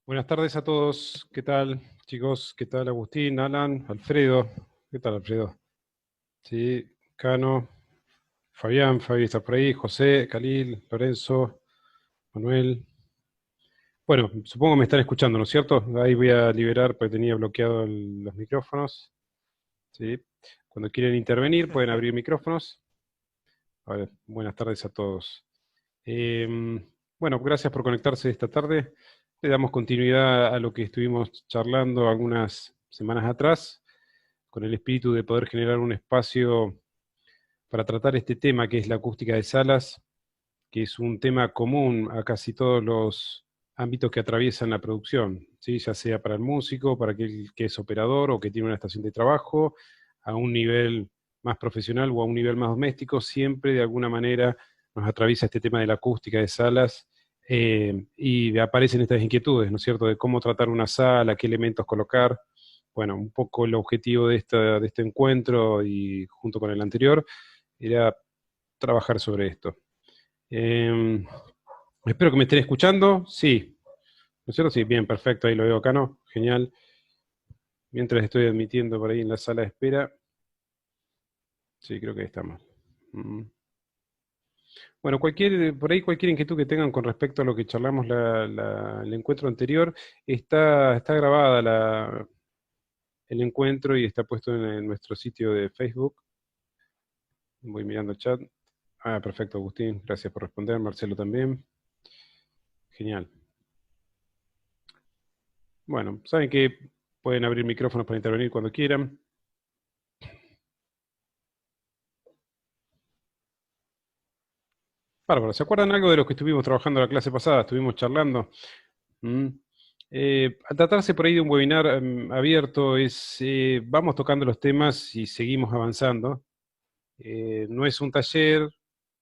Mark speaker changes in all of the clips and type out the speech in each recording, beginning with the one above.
Speaker 1: Buenas tardes a todos. ¿Qué tal, chicos? ¿Qué tal, Agustín, Alan, Alfredo? ¿Qué tal, Alfredo? Sí, Cano, Fabián, Fabi está por ahí, José, Khalil, Lorenzo, Manuel. Bueno, supongo que me están escuchando, ¿no es cierto? Ahí voy a liberar porque tenía bloqueado los micrófonos. Sí. Cuando quieren intervenir pueden abrir micrófonos. Vale, buenas tardes a todos. Bueno, gracias por conectarse esta tarde. Le damos continuidad a lo que estuvimos charlando algunas semanas atrás, con el espíritu de poder generar un espacio para tratar este tema que es la acústica de salas, que es un tema común a casi todos los ámbitos que atraviesan la producción, ¿sí? Ya sea para el músico, para aquel que es operador o que tiene una estación de trabajo, a un nivel más profesional o a un nivel más doméstico, siempre de alguna manera nos atraviesa este tema de la acústica de salas y aparecen estas inquietudes, ¿no es cierto?, de cómo tratar una sala, qué elementos colocar. Bueno, un poco el objetivo de este encuentro y junto con el anterior era trabajar sobre esto. Eh, Espero que me estén escuchando. Sí, ¿no es cierto? Sí, bien, perfecto, ahí lo veo acá, ¿no? Genial. Mientras estoy admitiendo por ahí en la sala de espera. Sí, creo que ahí estamos. Mm. Bueno, por ahí cualquier inquietud que tengan con respecto a lo que charlamos el encuentro anterior, está grabada el encuentro y está puesto en nuestro sitio de Facebook. Voy mirando el chat. Ah, perfecto, Agustín, gracias por responder. Marcelo también. Genial. Bueno, saben que pueden abrir micrófonos para intervenir cuando quieran. Bárbaro, ¿se acuerdan algo de lo que estuvimos trabajando la clase pasada? Estuvimos charlando. Mm. Al tratarse por ahí de un webinar abierto, vamos tocando los temas y seguimos avanzando. No es un taller,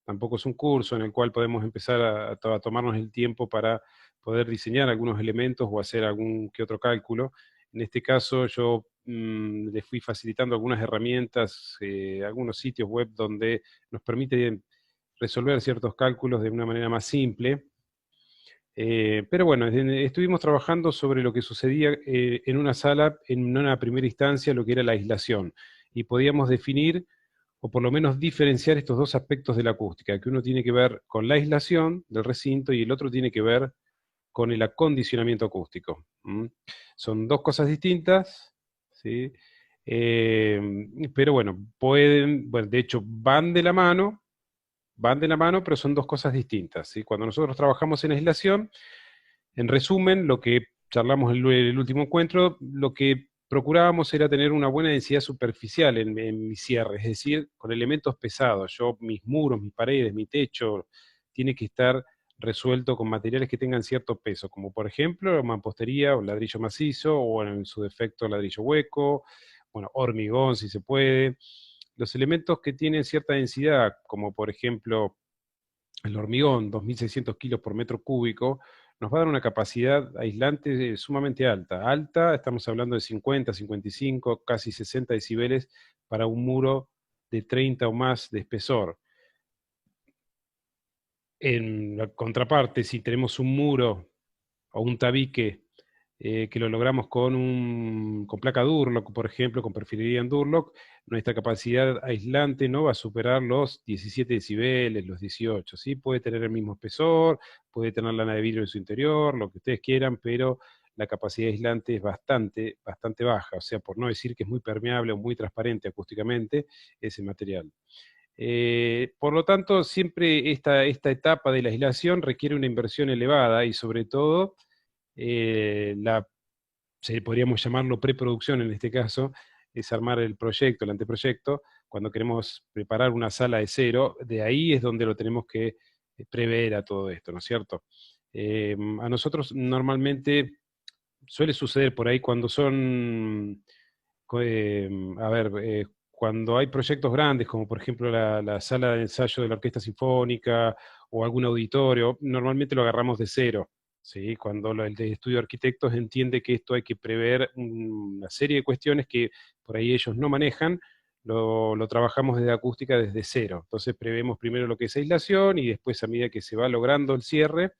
Speaker 1: tampoco es un curso en el cual podemos empezar a tomarnos el tiempo para poder diseñar algunos elementos o hacer algún que otro cálculo. En este caso yo les fui facilitando algunas herramientas, algunos sitios web donde nos permite resolver ciertos cálculos de una manera más simple. Pero bueno, estuvimos trabajando sobre lo que sucedía en una sala, en una primera instancia, lo que era la aislación. Y podíamos definir, o por lo menos diferenciar estos dos aspectos de la acústica, que uno tiene que ver con la aislación del recinto y el otro tiene que ver con el acondicionamiento acústico. ¿Mm? Son dos cosas distintas, ¿sí? Eh, pero bueno, bueno, de hecho, van de la mano, pero son dos cosas distintas, ¿sí? Cuando nosotros trabajamos en aislación, en resumen, lo que charlamos en el último encuentro, lo que procurábamos era tener una buena densidad superficial en mi cierre, es decir, con elementos pesados. Mis muros, mis paredes, mi techo, tiene que estar resuelto con materiales que tengan cierto peso, como por ejemplo mampostería o ladrillo macizo, o en su defecto ladrillo hueco, bueno, hormigón si se puede. Los elementos que tienen cierta densidad, como por ejemplo el hormigón, 2.600 kilos por metro cúbico, nos va a dar una capacidad aislante sumamente alta. Alta, estamos hablando de 50, 55, casi 60 decibeles para un muro de 30 o más de espesor. En la contraparte, si tenemos un muro o un tabique que lo logramos con placa Durlock, por ejemplo, con perfilería en Durlock, nuestra capacidad aislante no va a superar los 17 decibeles, los 18, ¿sí? Puede tener el mismo espesor, puede tener lana de vidrio en su interior, lo que ustedes quieran, pero la capacidad aislante es bastante, bastante baja, o sea, por no decir que es muy permeable o muy transparente acústicamente ese material. Por lo tanto, siempre esta etapa de la aislación requiere una inversión elevada y sobre todo podríamos llamarlo preproducción en este caso, es armar el proyecto, el anteproyecto, cuando queremos preparar una sala de cero, de ahí es donde lo tenemos que prever a todo esto, ¿no es cierto? A nosotros normalmente suele suceder por ahí cuando son, a ver, cuando hay proyectos grandes, como por ejemplo la sala de ensayo de la Orquesta Sinfónica o algún auditorio, normalmente lo agarramos de cero. ¿Sí? Cuando el de estudio de arquitectos entiende que esto hay que prever una serie de cuestiones que por ahí ellos no manejan, lo trabajamos desde acústica desde cero. Entonces prevemos primero lo que es aislación y después a medida que se va logrando el cierre,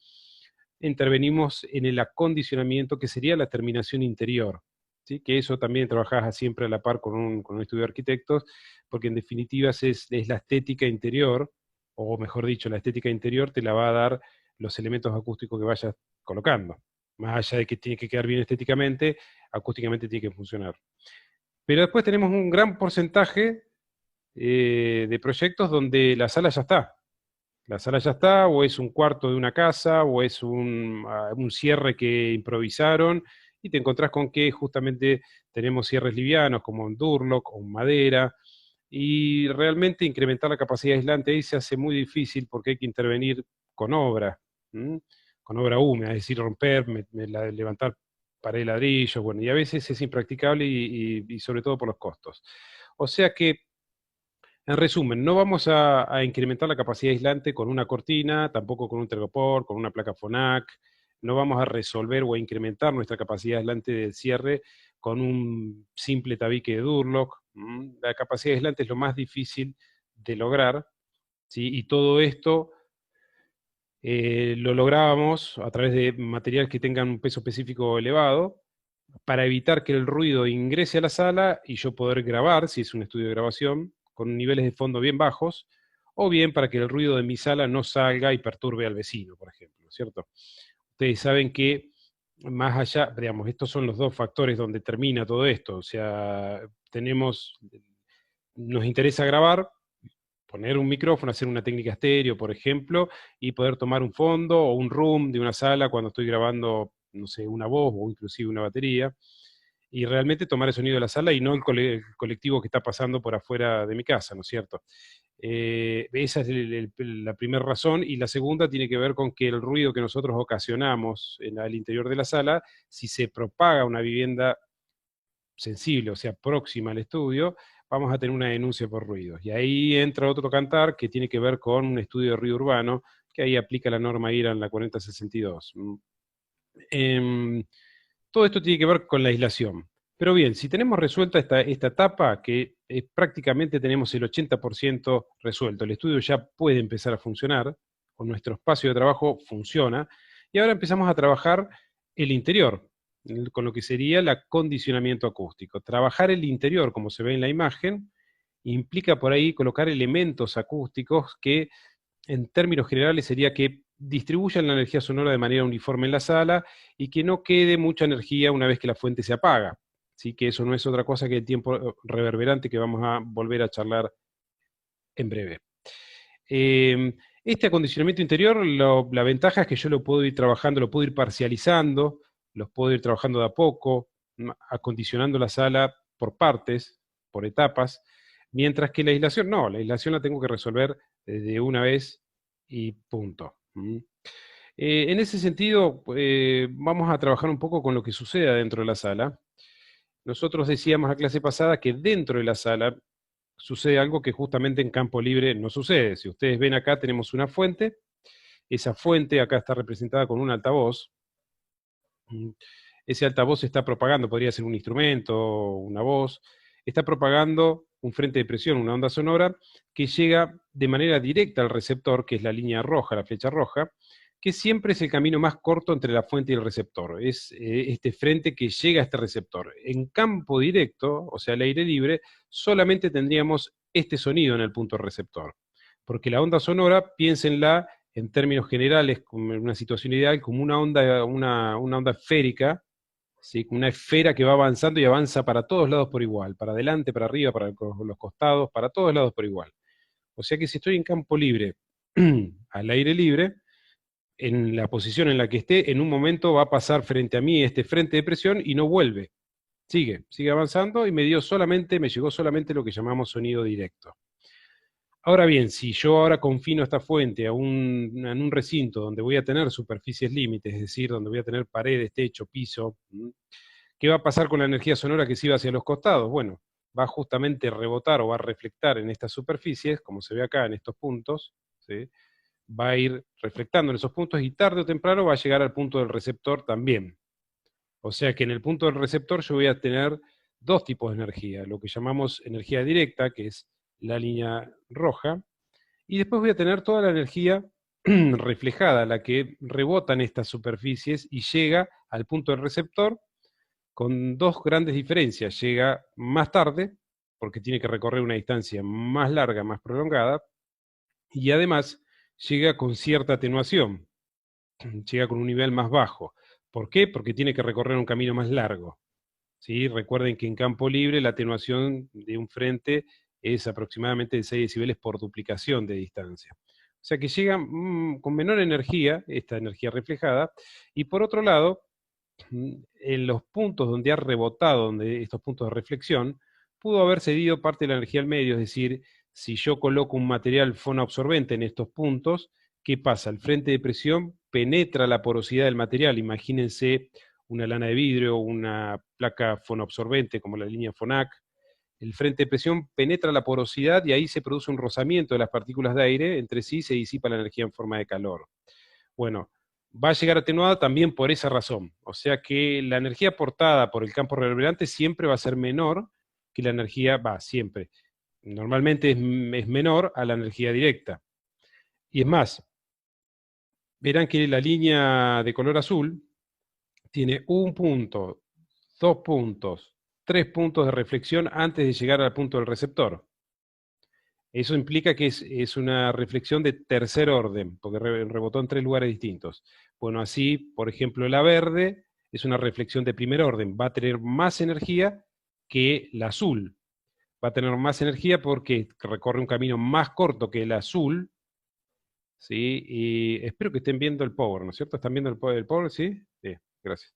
Speaker 1: intervenimos en el acondicionamiento, que sería la terminación interior, ¿sí? Que eso también trabajás siempre a la par con un estudio de arquitectos, porque en definitiva es la estética interior, o mejor dicho, la estética interior te la va a dar los elementos acústicos que vayas colocando. Más allá de que tiene que quedar bien estéticamente, acústicamente tiene que funcionar. Pero después tenemos un gran porcentaje de proyectos donde la sala ya está. La sala ya está, o es un cuarto de una casa, o es un cierre que improvisaron, y te encontrás con que justamente tenemos cierres livianos, como en Durlock o en madera, y realmente incrementar la capacidad aislante ahí se hace muy difícil porque hay que intervenir con obra, ¿m? Con obra húmeda, es decir, romper, levantar pared de ladrillos, bueno, y a veces es impracticable y sobre todo por los costos. O sea que en resumen, no vamos a incrementar la capacidad aislante con una cortina, tampoco con un tergopor, con una placa FONAC, no vamos a resolver o a incrementar nuestra capacidad aislante del cierre con un simple tabique de Durlock. La capacidad aislante es lo más difícil de lograr, ¿sí? Y todo esto lo lográbamos a través de materiales que tengan un peso específico elevado, para evitar que el ruido ingrese a la sala y yo poder grabar, si es un estudio de grabación, con niveles de fondo bien bajos, o bien para que el ruido de mi sala no salga y perturbe al vecino, por ejemplo, ¿cierto? Ustedes saben que más allá, digamos, estos son los dos factores donde termina todo esto, o sea, nos interesa grabar, poner un micrófono, hacer una técnica estéreo, por ejemplo, y poder tomar un fondo o un room de una sala cuando estoy grabando, no sé, una voz o inclusive una batería, y realmente tomar el sonido de la sala y no el colectivo que está pasando por afuera de mi casa, ¿no es cierto? Esa es la primera razón, y la segunda tiene que ver con que el ruido que nosotros ocasionamos al interior de la sala, si se propaga una vivienda sensible, o sea, próxima al estudio, vamos a tener una denuncia por ruidos. Y ahí entra otro cantar que tiene que ver con un estudio de ruido urbano, que ahí aplica la norma IRA en la 4062. Em, Todo esto tiene que ver con la aislación. Pero bien, si tenemos resuelta esta etapa, que prácticamente tenemos el 80% resuelto, el estudio ya puede empezar a funcionar, o nuestro espacio de trabajo funciona, y ahora empezamos a trabajar el interior, con lo que sería el acondicionamiento acústico. Trabajar el interior, como se ve en la imagen, implica por ahí colocar elementos acústicos que en términos generales sería que distribuyan la energía sonora de manera uniforme en la sala y que no quede mucha energía una vez que la fuente se apaga. ¿Sí? Que eso no es otra cosa que el tiempo reverberante, que vamos a volver a charlar en breve. Este acondicionamiento interior, la ventaja es que yo lo puedo ir trabajando, lo puedo ir parcializando, los puedo ir trabajando de a poco, acondicionando la sala por partes, por etapas, mientras que la aislación no, la aislación la tengo que resolver de una vez y punto. En ese sentido, vamos a trabajar un poco con lo que sucede dentro de la sala. Nosotros decíamos la clase pasada que dentro de la sala sucede algo que justamente en campo libre no sucede. Si ustedes ven acá, tenemos una fuente. Esa fuente acá está representada con un altavoz. Ese altavoz está propagando, podría ser un instrumento, una voz, está propagando un frente de presión, una onda sonora, que llega de manera directa al receptor, que es la línea roja, la flecha roja, que siempre es el camino más corto entre la fuente y el receptor. Es este frente que llega a este receptor. En campo directo, o sea, al aire libre, solamente tendríamos este sonido en el punto receptor. Porque la onda sonora, piénsenla en términos generales, como en una situación ideal, como una onda esférica, ¿sí? Una esfera que va avanzando y avanza para todos lados por igual, para adelante, para arriba, para los costados, para todos lados por igual. O sea que si estoy en campo libre, al aire libre, en la posición en la que esté, en un momento va a pasar frente a mí este frente de presión y no vuelve. Sigue avanzando y me llegó solamente lo que llamamos sonido directo. Ahora bien, si yo ahora confino esta fuente en un recinto donde voy a tener superficies límites, es decir, donde voy a tener paredes, techo, piso, ¿qué va a pasar con la energía sonora que se va hacia los costados? Bueno, va a justamente rebotar o va a reflectar en estas superficies, como se ve acá en estos puntos, ¿sí? Va a ir reflectando en esos puntos y tarde o temprano va a llegar al punto del receptor también. O sea que en el punto del receptor yo voy a tener dos tipos de energía, lo que llamamos energía directa, que es la línea roja, y después voy a tener toda la energía reflejada la que rebota en estas superficies y llega al punto del receptor con dos grandes diferencias. Llega más tarde, porque tiene que recorrer una distancia más larga, más prolongada, y además llega con cierta atenuación, llega con un nivel más bajo. ¿Por qué? Porque tiene que recorrer un camino más largo. ¿Sí? Recuerden que en campo libre la atenuación de un frente es aproximadamente de 6 decibeles por duplicación de distancia. O sea que llega con menor energía, esta energía reflejada, y por otro lado, en los puntos donde ha rebotado, donde estos puntos de reflexión, pudo haber cedido parte de la energía al medio, es decir, si yo coloco un material fonoabsorbente en estos puntos, ¿qué pasa? El frente de presión penetra la porosidad del material. Imagínense una lana de vidrio, una placa fonoabsorbente como la línea FONAC. El frente de presión penetra la porosidad y ahí se produce un rozamiento de las partículas de aire, entre sí se disipa la energía en forma de calor. Bueno, va a llegar atenuada también por esa razón. O sea que la energía aportada por el campo reverberante siempre va a ser menor que la energía, siempre. Normalmente es menor a la energía directa. Y es más, verán que la línea de color azul tiene un punto, 2 puntos, 3 puntos de reflexión antes de llegar al punto del receptor. Eso implica que es una reflexión de tercer orden, porque rebotó en 3 lugares distintos. Bueno, así, por ejemplo, la verde es una reflexión de primer orden, va a tener más energía que la azul. Va a tener más energía porque recorre un camino más corto que el azul, ¿sí? Y espero que estén viendo el power, ¿no es cierto? ¿Están viendo el power? ¿Sí? Sí, gracias.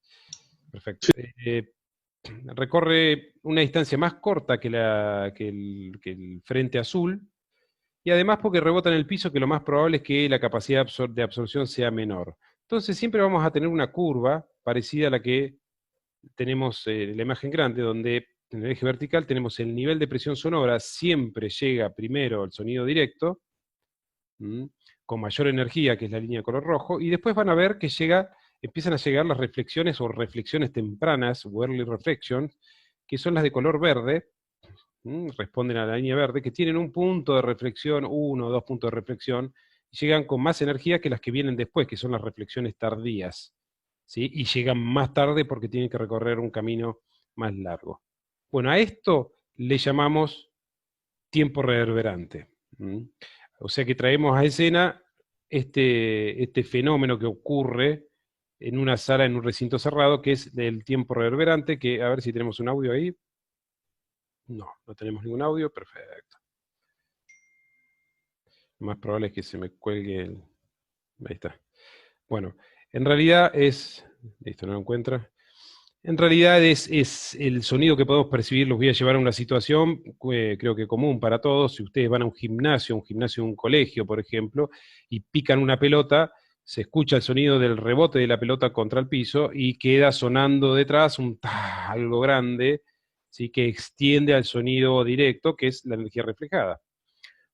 Speaker 1: Perfecto. Recorre una distancia más corta que el frente azul, y además porque rebota en el piso, que lo más probable es que la capacidad de absorción sea menor. Entonces siempre vamos a tener una curva parecida a la que tenemos en la imagen grande, donde en el eje vertical tenemos el nivel de presión sonora, siempre llega primero el sonido directo, con mayor energía, que es la línea de color rojo, y después van a ver que empiezan a llegar las reflexiones o reflexiones tempranas, o early reflections, que son las de color verde, responden a la línea verde, que tienen un punto de reflexión, 1 o 2 puntos de reflexión, y llegan con más energía que las que vienen después, que son las reflexiones tardías, ¿sí? Y llegan más tarde porque tienen que recorrer un camino más largo. Bueno, a esto le llamamos tiempo reverberante. O sea que traemos a escena este fenómeno que ocurre en una sala, en un recinto cerrado, que es del tiempo reverberante, que a ver si tenemos un audio ahí. No, no tenemos ningún audio, perfecto. Lo más probable es que se me cuelgue el... Ahí está. Bueno, en realidad es... Listo, no lo encuentra. En realidad es el sonido que podemos percibir. Los voy a llevar a una situación, creo que común para todos. Si ustedes van a un gimnasio de un colegio, por ejemplo, y pican una pelota, se escucha el sonido del rebote de la pelota contra el piso y queda sonando detrás algo grande, ¿sí? Que extiende al sonido directo, que es la energía reflejada.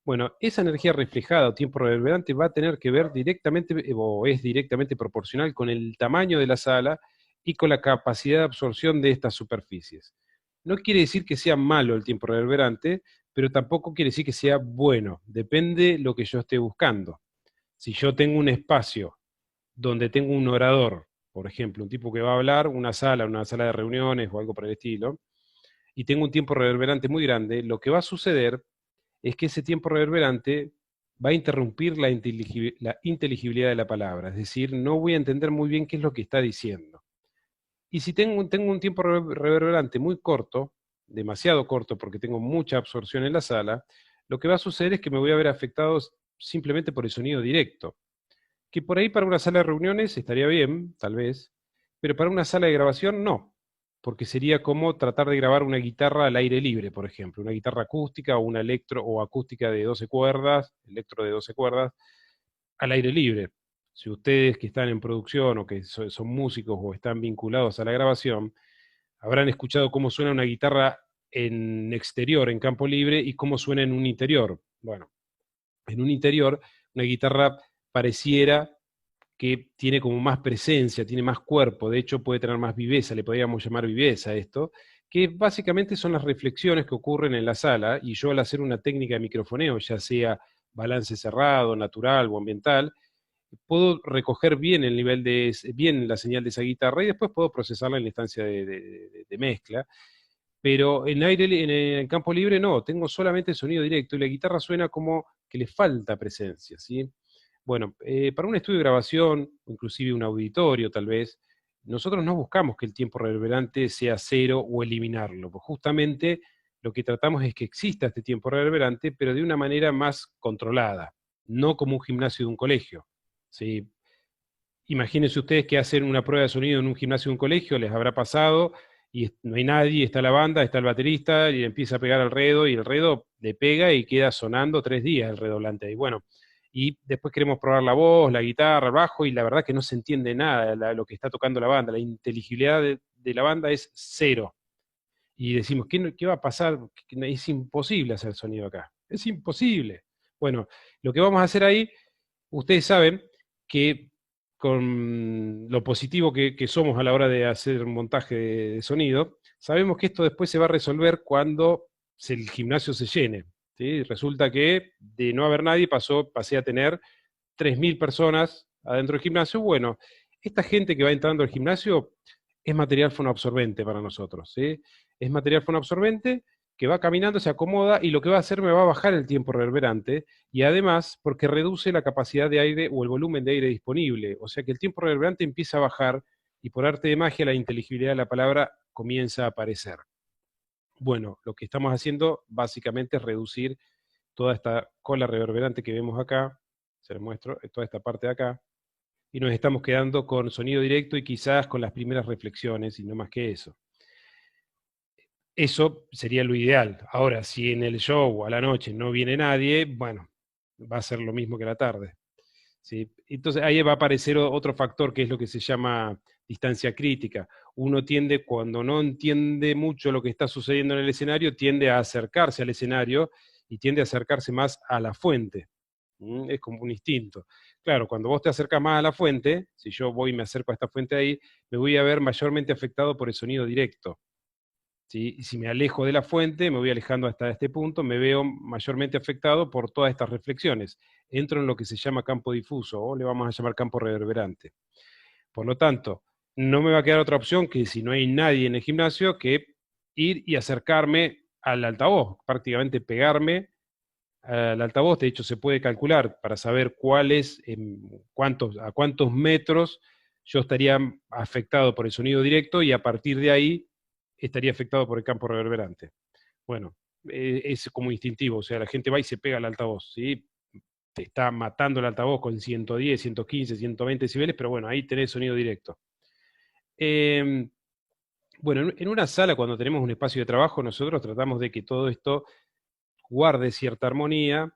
Speaker 1: Bueno, esa energía reflejada o tiempo reverberante va a tener que ver directamente, o es directamente proporcional con el tamaño de la sala y con la capacidad de absorción de estas superficies. No quiere decir que sea malo el tiempo reverberante, pero tampoco quiere decir que sea bueno. Depende lo que yo esté buscando. Si yo tengo un espacio donde tengo un orador, por ejemplo, un tipo que va a hablar, una sala de reuniones o algo por el estilo, y tengo un tiempo reverberante muy grande, lo que va a suceder es que ese tiempo reverberante va a interrumpir la inteligibilidad de la palabra, es decir, no voy a entender muy bien qué es lo que está diciendo. Y si tengo un tiempo reverberante muy corto, demasiado corto porque tengo mucha absorción en la sala, lo que va a suceder es que me voy a ver afectado simplemente por el sonido directo, que por ahí para una sala de reuniones estaría bien, tal vez, pero para una sala de grabación no, porque sería como tratar de grabar una guitarra al aire libre, por ejemplo, una guitarra acústica o una electro o acústica de 12 cuerdas, electro de 12 cuerdas, al aire libre. Si ustedes que están en producción o que son músicos o están vinculados a la grabación, habrán escuchado cómo suena una guitarra en exterior, en campo libre, y cómo suena en un interior. Bueno, en un interior, una guitarra pareciera que tiene como más presencia, tiene más cuerpo, de hecho puede tener más viveza, le podríamos llamar viveza a esto, que básicamente son las reflexiones que ocurren en la sala, y yo al hacer una técnica de microfoneo, ya sea balance cerrado, natural o ambiental, puedo recoger bien el nivel bien la señal de esa guitarra y después puedo procesarla en la instancia de mezcla. Pero en el campo libre no, tengo solamente sonido directo y la guitarra suena como que le falta presencia, ¿sí? Bueno, para un estudio de grabación, inclusive un auditorio tal vez, nosotros no buscamos que el tiempo reverberante sea cero o eliminarlo, pues justamente lo que tratamos es que exista este tiempo reverberante, pero de una manera más controlada, no como un gimnasio de un colegio, ¿sí? Imagínense ustedes que hacen una prueba de sonido en un gimnasio de un colegio, les habrá pasado, y no hay nadie, está la banda, está el baterista, y empieza a pegar al redo, y el redo le pega y queda sonando 3 días el redoblante. Y bueno, y después queremos probar la voz, la guitarra, el bajo, y la verdad que no se entiende nada lo que está tocando la banda, la inteligibilidad de la banda es cero. Y decimos, ¿qué va a pasar? Es imposible hacer sonido acá, es imposible. Bueno, lo que vamos a hacer ahí, ustedes saben que con lo positivo que somos a la hora de hacer un montaje de sonido, sabemos que esto después se va a resolver cuando el gimnasio se llene. ¿Sí? Resulta que de no haber nadie pasé a tener 3.000 personas adentro del gimnasio. Bueno, esta gente que va entrando al gimnasio es material fonoabsorbente para nosotros. ¿Sí? Es material fonoabsorbente que va caminando, se acomoda y lo que va a hacer me va a bajar el tiempo reverberante y además porque reduce la capacidad de aire o el volumen de aire disponible. O sea que el tiempo reverberante empieza a bajar y por arte de magia la inteligibilidad de la palabra comienza a aparecer. Bueno, lo que estamos haciendo básicamente es reducir toda esta cola reverberante que vemos acá, se les muestro, toda esta parte de acá, y nos estamos quedando con sonido directo y quizás con las primeras reflexiones y no más que eso. Eso sería lo ideal. Ahora, si en el show a la noche no viene nadie, bueno, va a ser lo mismo que la tarde. ¿Sí? Entonces ahí va a aparecer otro factor que es lo que se llama distancia crítica. Uno tiende, cuando no entiende mucho lo que está sucediendo en el escenario, tiende a acercarse al escenario y tiende a acercarse más a la fuente. Es como un instinto. Claro, cuando vos te acercas más a la fuente, si yo voy y me acerco a esta fuente ahí, me voy a ver mayormente afectado por el sonido directo. ¿Sí? Y si me alejo de la fuente, me voy alejando hasta este punto, me veo mayormente afectado por todas estas reflexiones. Entro en lo que se llama campo difuso, o le vamos a llamar campo reverberante. Por lo tanto, no me va a quedar otra opción que si no hay nadie en el gimnasio, que ir y acercarme al altavoz, prácticamente pegarme al altavoz. De hecho, se puede calcular para saber a cuántos metros yo estaría afectado por el sonido directo y a partir de ahí estaría afectado por el campo reverberante. Bueno, es como instintivo, o sea, la gente va y se pega al altavoz, ¿sí? Te está matando el altavoz con 110, 115, 120 decibeles, pero bueno, ahí tenés sonido directo. Bueno, en una sala, cuando tenemos un espacio de trabajo, nosotros tratamos de que todo esto guarde cierta armonía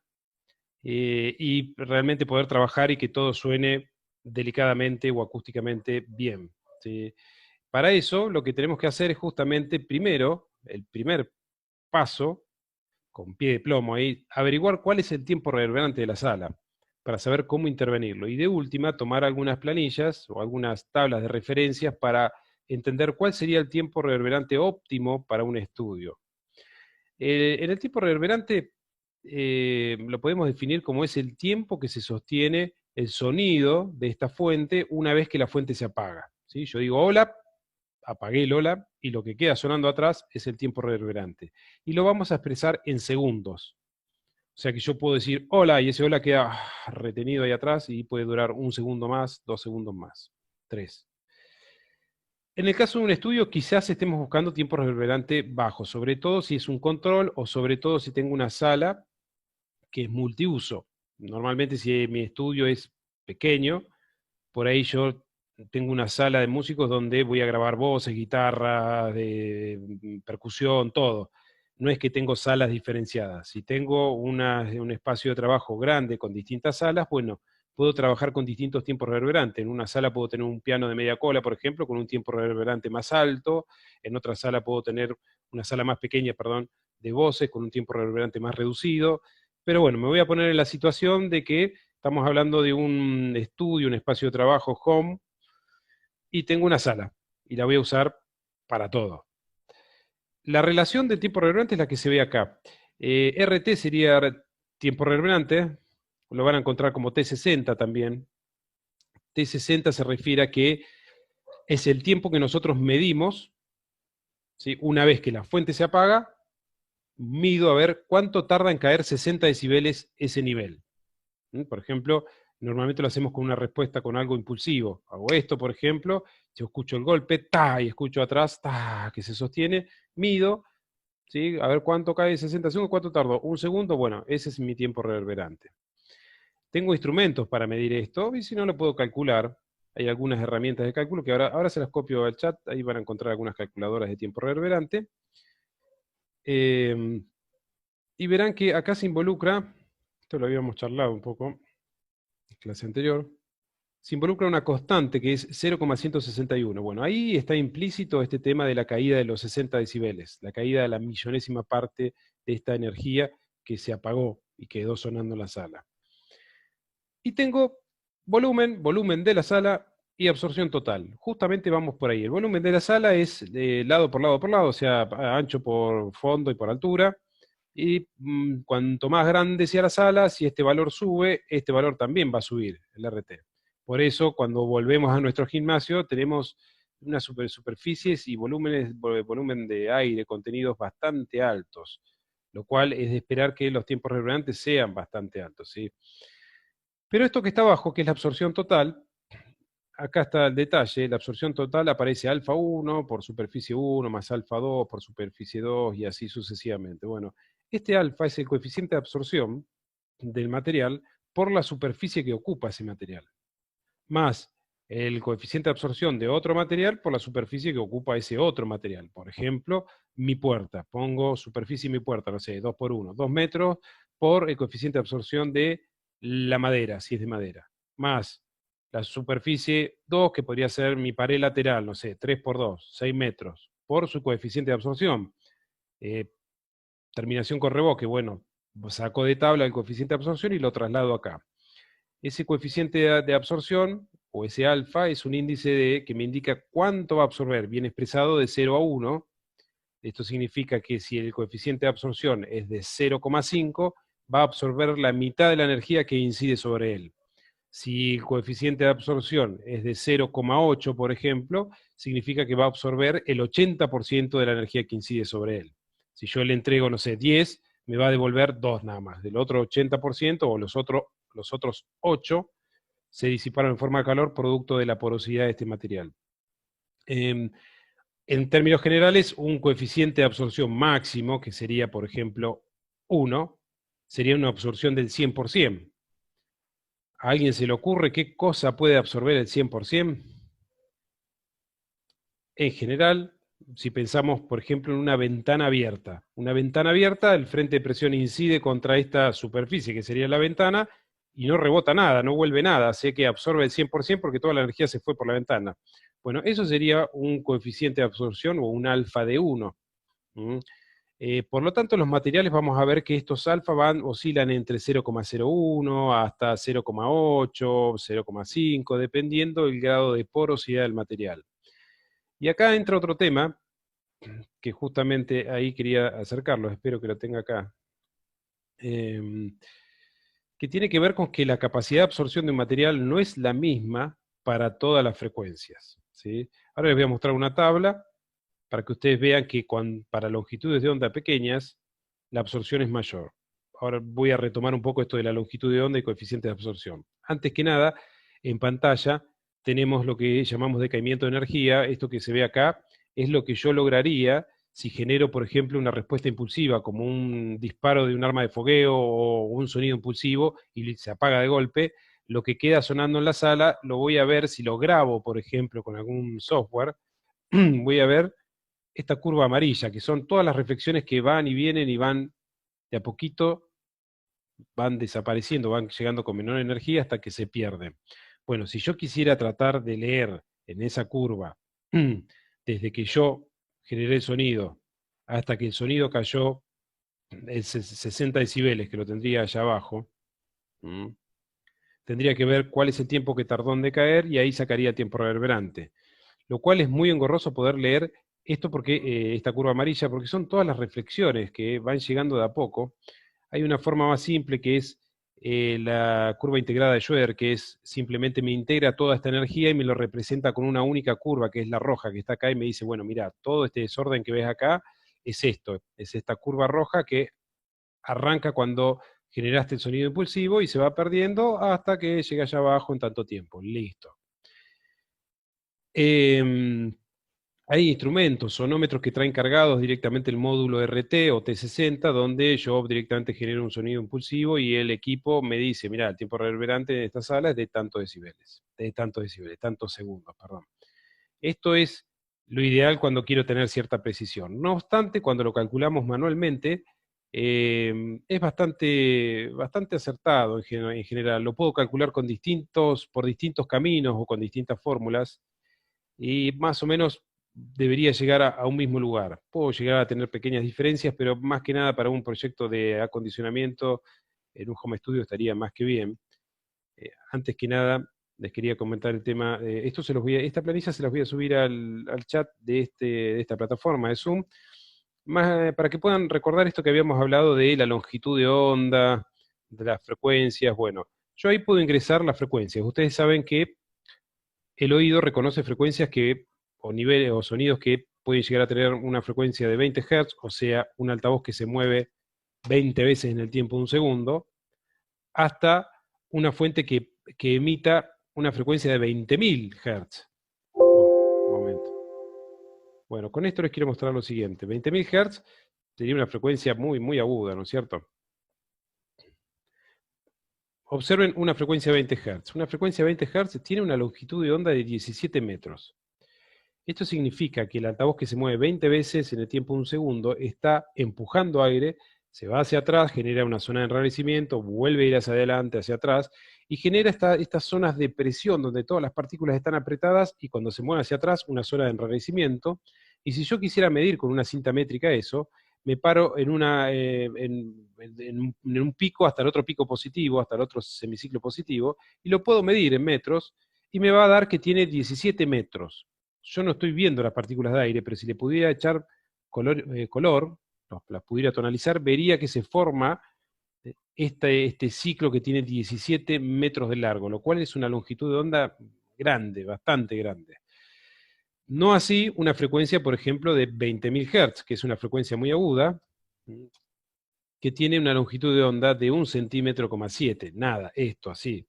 Speaker 1: y realmente poder trabajar y que todo suene delicadamente o acústicamente bien. ¿Sí? Para eso, lo que tenemos que hacer es justamente, primero, el primer paso, con pie de plomo ahí, averiguar cuál es el tiempo reverberante de la sala, para saber cómo intervenirlo. Y de última, tomar algunas planillas o algunas tablas de referencias para entender cuál sería el tiempo reverberante óptimo para un estudio. En el tiempo reverberante lo podemos definir como es el tiempo que se sostiene el sonido de esta fuente una vez que la fuente se apaga. ¿Sí? Yo digo hola, apagué el hola, y lo que queda sonando atrás es el tiempo reverberante. Y lo vamos a expresar en segundos. O sea que yo puedo decir hola, y ese hola queda retenido ahí atrás, y puede durar 1 segundo más, 2 segundos más, 3. En el caso de un estudio, quizás estemos buscando tiempo reverberante bajo, sobre todo si es un control o sobre todo si tengo una sala que es multiuso. Normalmente si mi estudio es pequeño, por ahí yo tengo una sala de músicos donde voy a grabar voces, guitarra, percusión, todo. No es que tengo salas diferenciadas. Si tengo un espacio de trabajo grande con distintas salas, bueno, puedo trabajar con distintos tiempos reverberantes. En una sala puedo tener un piano de media cola, por ejemplo, con un tiempo reverberante más alto. En otra sala puedo tener una sala más pequeña, perdón, de voces con un tiempo reverberante más reducido. Pero bueno, me voy a poner en la situación de que estamos hablando de un estudio, un espacio de trabajo, home, y tengo una sala, y la voy a usar para todo. La relación de tiempo reverberante es la que se ve acá. RT sería tiempo reverberante, lo van a encontrar como T60 también, T60 se refiere a que es el tiempo que nosotros medimos, ¿sí? Una vez que la fuente se apaga, mido a ver cuánto tarda en caer 60 decibeles ese nivel. Por ejemplo, normalmente lo hacemos con una respuesta con algo impulsivo. Hago esto, por ejemplo, yo escucho el golpe, ta, y escucho atrás, ta, que se sostiene, mido, ¿sí? A ver cuánto cae 60 segundos, cuánto tardo, un segundo, bueno, ese es mi tiempo reverberante. Tengo instrumentos para medir esto, y si no lo puedo calcular, hay algunas herramientas de cálculo que ahora se las copio al chat, ahí van a encontrar algunas calculadoras de tiempo reverberante. Y verán que acá se involucra, esto lo habíamos charlado un poco en clase anterior, se involucra una constante que es 0,161. Bueno, ahí está implícito este tema de la caída de los 60 decibeles, la caída de la millonésima parte de esta energía que se apagó y quedó sonando en la sala. Y tengo volumen de la sala y absorción total. Justamente vamos por ahí. El volumen de la sala es lado por lado por lado, o sea, ancho por fondo y por altura. Y cuanto más grande sea la sala, si este valor sube, este valor también va a subir, el RT. Por eso, cuando volvemos a nuestro gimnasio, tenemos unas superficies y volumen de aire, contenidos bastante altos, lo cual es de esperar que los tiempos reverberantes sean bastante altos, ¿sí? Pero esto que está abajo, que es la absorción total, acá está el detalle, la absorción total aparece alfa 1 por superficie 1 más alfa 2 por superficie 2 y así sucesivamente. Bueno, este alfa es el coeficiente de absorción del material por la superficie que ocupa ese material, más el coeficiente de absorción de otro material por la superficie que ocupa ese otro material. Por ejemplo, mi puerta, pongo superficie de mi puerta, no sé, 2 por 1, 2 metros por el coeficiente de absorción de la madera, si es de madera, más la superficie 2, que podría ser mi pared lateral, no sé, 3 por 2, 6 metros, por su coeficiente de absorción. Eh, terminación con revoque, bueno, saco de tabla el coeficiente de absorción y lo traslado acá. Ese coeficiente de absorción, o ese alfa, es un índice que me indica cuánto va a absorber, bien expresado de 0 a 1. Esto significa que si el coeficiente de absorción es de 0,5, va a absorber la mitad de la energía que incide sobre él. Si el coeficiente de absorción es de 0,8, por ejemplo, significa que va a absorber el 80% de la energía que incide sobre él. Si yo le entrego, no sé, 10, me va a devolver 2 nada más. Del otro 80% o los otros 8 se disiparon en forma de calor producto de la porosidad de este material. En términos generales, un coeficiente de absorción máximo, que sería, por ejemplo, 1, sería una absorción del 100%. ¿A alguien se le ocurre qué cosa puede absorber el 100%? En general, si pensamos, por ejemplo, en una ventana abierta, el frente de presión incide contra esta superficie, que sería la ventana, y no rebota nada, no vuelve nada, así que absorbe el 100% porque toda la energía se fue por la ventana. Bueno, eso sería un coeficiente de absorción o un alfa de 1. Por lo tanto, los materiales vamos a ver que estos alfa oscilan entre 0,01 hasta 0,8, 0,5, dependiendo del grado de porosidad del material. Y acá entra otro tema, que justamente ahí quería acercarlo, espero que lo tenga acá, que tiene que ver con que la capacidad de absorción de un material no es la misma para todas las frecuencias, ¿sí? Ahora les voy a mostrar una tabla para que ustedes vean que para longitudes de onda pequeñas, la absorción es mayor. Ahora voy a retomar un poco esto de la longitud de onda y coeficiente de absorción. Antes que nada, en pantalla tenemos lo que llamamos decaimiento de energía. Esto que se ve acá es lo que yo lograría si genero, por ejemplo, una respuesta impulsiva, como un disparo de un arma de fogueo o un sonido impulsivo y se apaga de golpe. Lo que queda sonando en la sala lo voy a ver si lo grabo, por ejemplo, con algún software. Voy a ver esta curva amarilla, que son todas las reflexiones que van y vienen y van de a poquito, van desapareciendo, van llegando con menor energía hasta que se pierden. Bueno, si yo quisiera tratar de leer en esa curva, desde que yo generé el sonido hasta que el sonido cayó en 60 decibeles, que lo tendría allá abajo, tendría que ver cuál es el tiempo que tardó en decaer y ahí sacaría tiempo reverberante. Lo cual es muy engorroso poder leer esto porque esta curva amarilla, porque son todas las reflexiones que van llegando de a poco. Hay una forma más simple que es la curva integrada de Schroeder, que es simplemente me integra toda esta energía y me lo representa con una única curva, que es la roja, que está acá, y me dice, bueno, mira, todo este desorden que ves acá es esto, es esta curva roja que arranca cuando generaste el sonido impulsivo y se va perdiendo hasta que llega allá abajo en tanto tiempo. Listo. Hay instrumentos, sonómetros que traen cargados directamente el módulo RT o T60, donde yo directamente genero un sonido impulsivo y el equipo me dice, mira, el tiempo reverberante de esta sala es de tantos decibeles, tantos segundos, perdón. Esto es lo ideal cuando quiero tener cierta precisión. No obstante, cuando lo calculamos manualmente, es bastante acertado en general. Lo puedo calcular por distintos caminos o con distintas fórmulas y más o menos debería llegar a un mismo lugar. Puedo llegar a tener pequeñas diferencias, pero más que nada para un proyecto de acondicionamiento en un home studio estaría más que bien. Antes que nada, les quería comentar el tema. Esta planilla se las voy a subir al chat de esta plataforma de Zoom, para que puedan recordar esto que habíamos hablado de la longitud de onda, de las frecuencias. Bueno, yo ahí puedo ingresar las frecuencias. Ustedes saben que el oído reconoce frecuencias o niveles o sonidos que pueden llegar a tener una frecuencia de 20 Hz, o sea, un altavoz que se mueve 20 veces en el tiempo de un segundo, hasta una fuente que emita una frecuencia de 20.000 Hz. Un momento. Bueno, con esto les quiero mostrar lo siguiente. 20.000 Hz sería una frecuencia muy, muy aguda, ¿no es cierto? Observen una frecuencia de 20 Hz. Una frecuencia de 20 Hz tiene una longitud de onda de 17 metros. Esto significa que el altavoz que se mueve 20 veces en el tiempo de un segundo está empujando aire, se va hacia atrás, genera una zona de enrarecimiento, vuelve a ir hacia adelante, hacia atrás, y genera estas zonas de presión donde todas las partículas están apretadas y cuando se mueve hacia atrás, una zona de enrarecimiento. Y si yo quisiera medir con una cinta métrica eso, me paro en un pico hasta el otro pico positivo, hasta el otro semiciclo positivo, y lo puedo medir en metros, y me va a dar que tiene 17 metros. Yo no estoy viendo las partículas de aire, pero si le pudiera echar color, las pudiera tonalizar, vería que se forma este ciclo que tiene 17 metros de largo, lo cual es una longitud de onda grande, bastante grande. No así una frecuencia, por ejemplo, de 20.000 Hz, que es una frecuencia muy aguda, que tiene una longitud de onda de 1,7 centímetros, nada, esto así.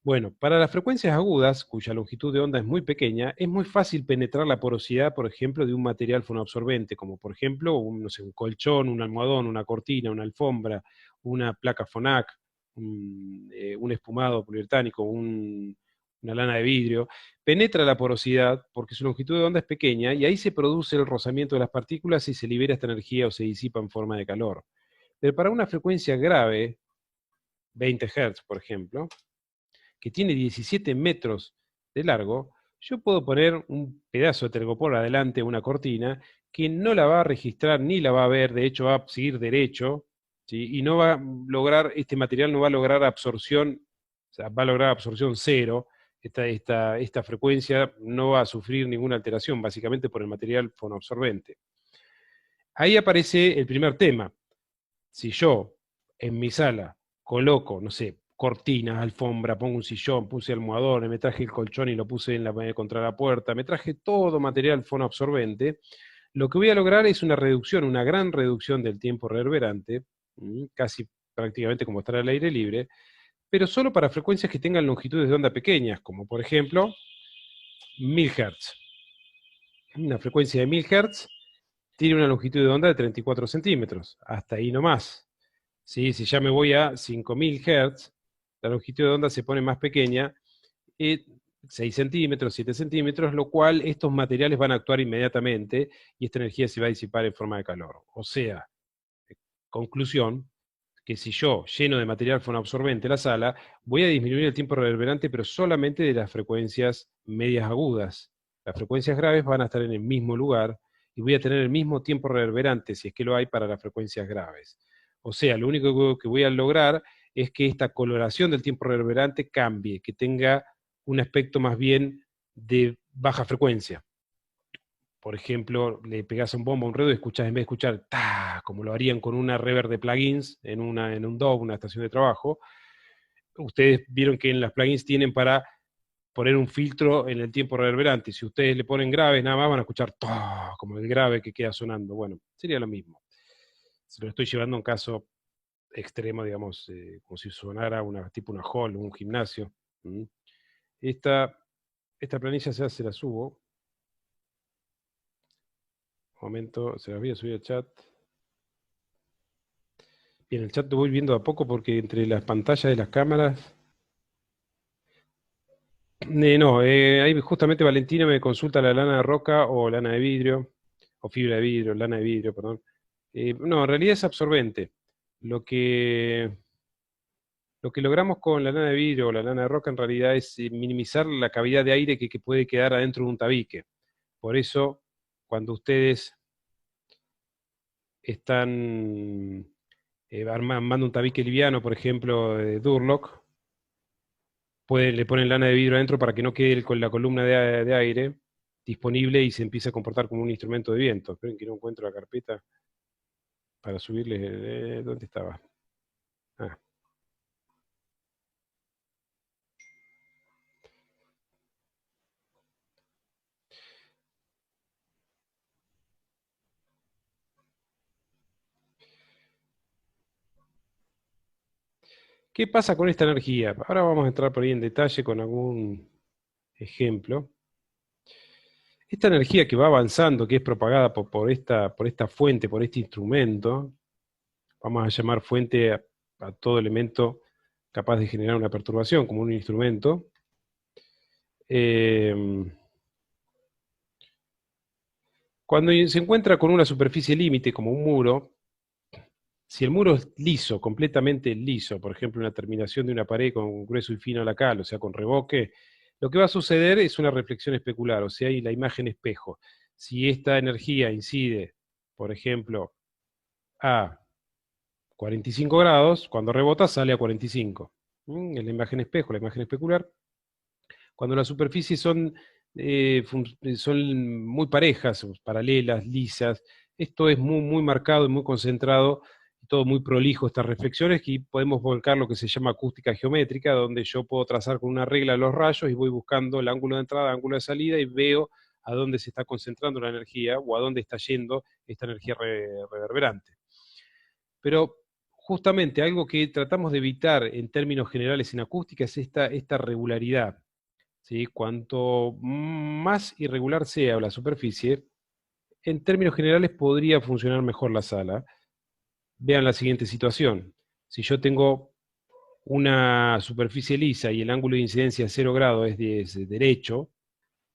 Speaker 1: Bueno, para las frecuencias agudas, cuya longitud de onda es muy pequeña, es muy fácil penetrar la porosidad, por ejemplo, de un material fonoabsorbente, como por ejemplo un colchón, un almohadón, una cortina, una alfombra, una placa FONAC, un espumado poliuretánico, una lana de vidrio. Penetra la porosidad porque su longitud de onda es pequeña y ahí se produce el rozamiento de las partículas y se libera esta energía o se disipa en forma de calor. Pero para una frecuencia grave, 20 Hz, por ejemplo, que tiene 17 metros de largo, yo puedo poner un pedazo de tergopor adelante, una cortina, que no la va a registrar ni la va a ver, de hecho va a seguir derecho, ¿sí? Y no va a lograr, este material no va a lograr absorción, o sea, va a lograr absorción cero. Esta frecuencia no va a sufrir ninguna alteración, básicamente por el material fonoabsorbente. Ahí aparece el primer tema. Si yo en mi sala coloco, no sé, cortinas, alfombra, pongo un sillón, puse almohadones, me traje el colchón y lo puse contra la puerta, me traje todo material fonoabsorbente, lo que voy a lograr es una reducción, una gran reducción del tiempo reverberante, casi prácticamente como estar al aire libre, pero solo para frecuencias que tengan longitudes de onda pequeñas, como por ejemplo 1000 Hz. Una frecuencia de 1000 Hz tiene una longitud de onda de 34 centímetros, hasta ahí nomás. ¿Sí? Si ya me voy a 5000 Hz, la longitud de onda se pone más pequeña, 6 centímetros, 7 centímetros, lo cual estos materiales van a actuar inmediatamente y esta energía se va a disipar en forma de calor. O sea, conclusión, que si yo lleno de material fonoabsorbente la sala, voy a disminuir el tiempo reverberante, pero solamente de las frecuencias medias agudas. Las frecuencias graves van a estar en el mismo lugar y voy a tener el mismo tiempo reverberante, si es que lo hay, para las frecuencias graves. O sea, lo único que voy a lograr es que esta coloración del tiempo reverberante cambie, que tenga un aspecto más bien de baja frecuencia. por ejemplo, le pegás un bombo a un ruedo y escuchás, en vez de escuchar ta, como lo harían con una reverb de plugins en un DAW, una estación de trabajo, ustedes vieron que en las plugins tienen para poner un filtro en el tiempo reverberante. Si ustedes le ponen graves, nada más van a escuchar ta, como el grave que queda sonando. Bueno, sería lo mismo. Se lo estoy llevando a un caso extremo, digamos, como si sonara tipo una hall, un gimnasio. ¿Mm? Esta, esta planilla se la subo. Un momento, se las voy a subir al chat. Bien, el chat lo voy viendo a poco porque entre las pantallas de las cámaras. No, ahí justamente Valentina me consulta la lana de roca o lana de vidrio, o fibra de vidrio, lana de vidrio, perdón. No, en realidad es absorbente. Lo que, lo que logramos con la lana de vidrio o la lana de roca en realidad es minimizar la cavidad de aire que puede quedar adentro de un tabique. Por eso, cuando ustedes están armando un tabique liviano, por ejemplo, de Durlock, le ponen lana de vidrio adentro para que no quede con la columna de aire disponible y se empiece a comportar como un instrumento de viento. Esperen que no encuentro la carpeta para subirle. ¿Dónde estaba? Ah. ¿Qué pasa con esta energía? Ahora vamos a entrar por ahí en detalle con algún ejemplo. Esta energía que va avanzando, que es propagada por esta fuente, por este instrumento, vamos a llamar fuente a todo elemento capaz de generar una perturbación, como un instrumento. Eh, Cuando se encuentra con una superficie límite, como un muro, si el muro es liso, completamente liso, por ejemplo, una terminación de una pared con grueso y fino lacal, o sea, con revoque, lo que va a suceder es una reflexión especular, o sea, hay la imagen espejo. Si esta energía incide, por ejemplo, a 45 grados, cuando rebota sale a 45. Es la imagen espejo, la imagen especular. Cuando las superficies son muy parejas, paralelas, lisas, esto es muy marcado y muy concentrado, y todo muy prolijo estas reflexiones, que podemos volcar lo que se llama acústica geométrica, donde yo puedo trazar con una regla los rayos y voy buscando el ángulo de entrada, el ángulo de salida y veo a dónde se está concentrando la energía o a dónde está yendo esta energía reverberante. Pero justamente algo que tratamos de evitar en términos generales en acústica es esta regularidad. ¿Sí? Cuanto más irregular sea la superficie, en términos generales podría funcionar mejor la sala. Vean la siguiente situación. Si yo tengo una superficie lisa y el ángulo de incidencia 0 grado es derecho,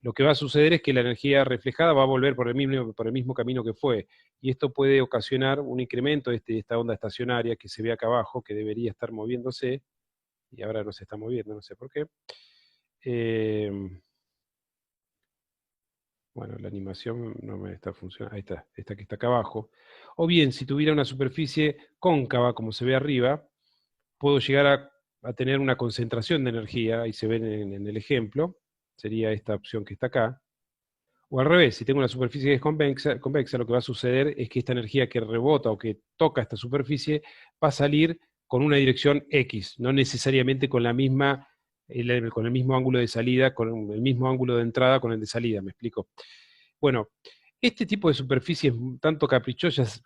Speaker 1: lo que va a suceder es que la energía reflejada va a volver por el mismo camino que fue. Y esto puede ocasionar un incremento de esta onda estacionaria que se ve acá abajo, que debería estar moviéndose, y ahora no se está moviendo, no sé por qué. Eh, Bueno, la animación no me está funcionando. Ahí está, esta que está acá abajo. O bien, si tuviera una superficie cóncava, como se ve arriba, puedo llegar a tener una concentración de energía, ahí se ven en el ejemplo, sería esta opción que está acá. O al revés, si tengo una superficie que es convexa, lo que va a suceder es que esta energía que rebota o que toca esta superficie va a salir con una dirección X, no necesariamente con con el mismo ángulo de salida, con el mismo ángulo de entrada con el de salida, ¿me explico? Bueno, este tipo de superficies tanto caprichosas,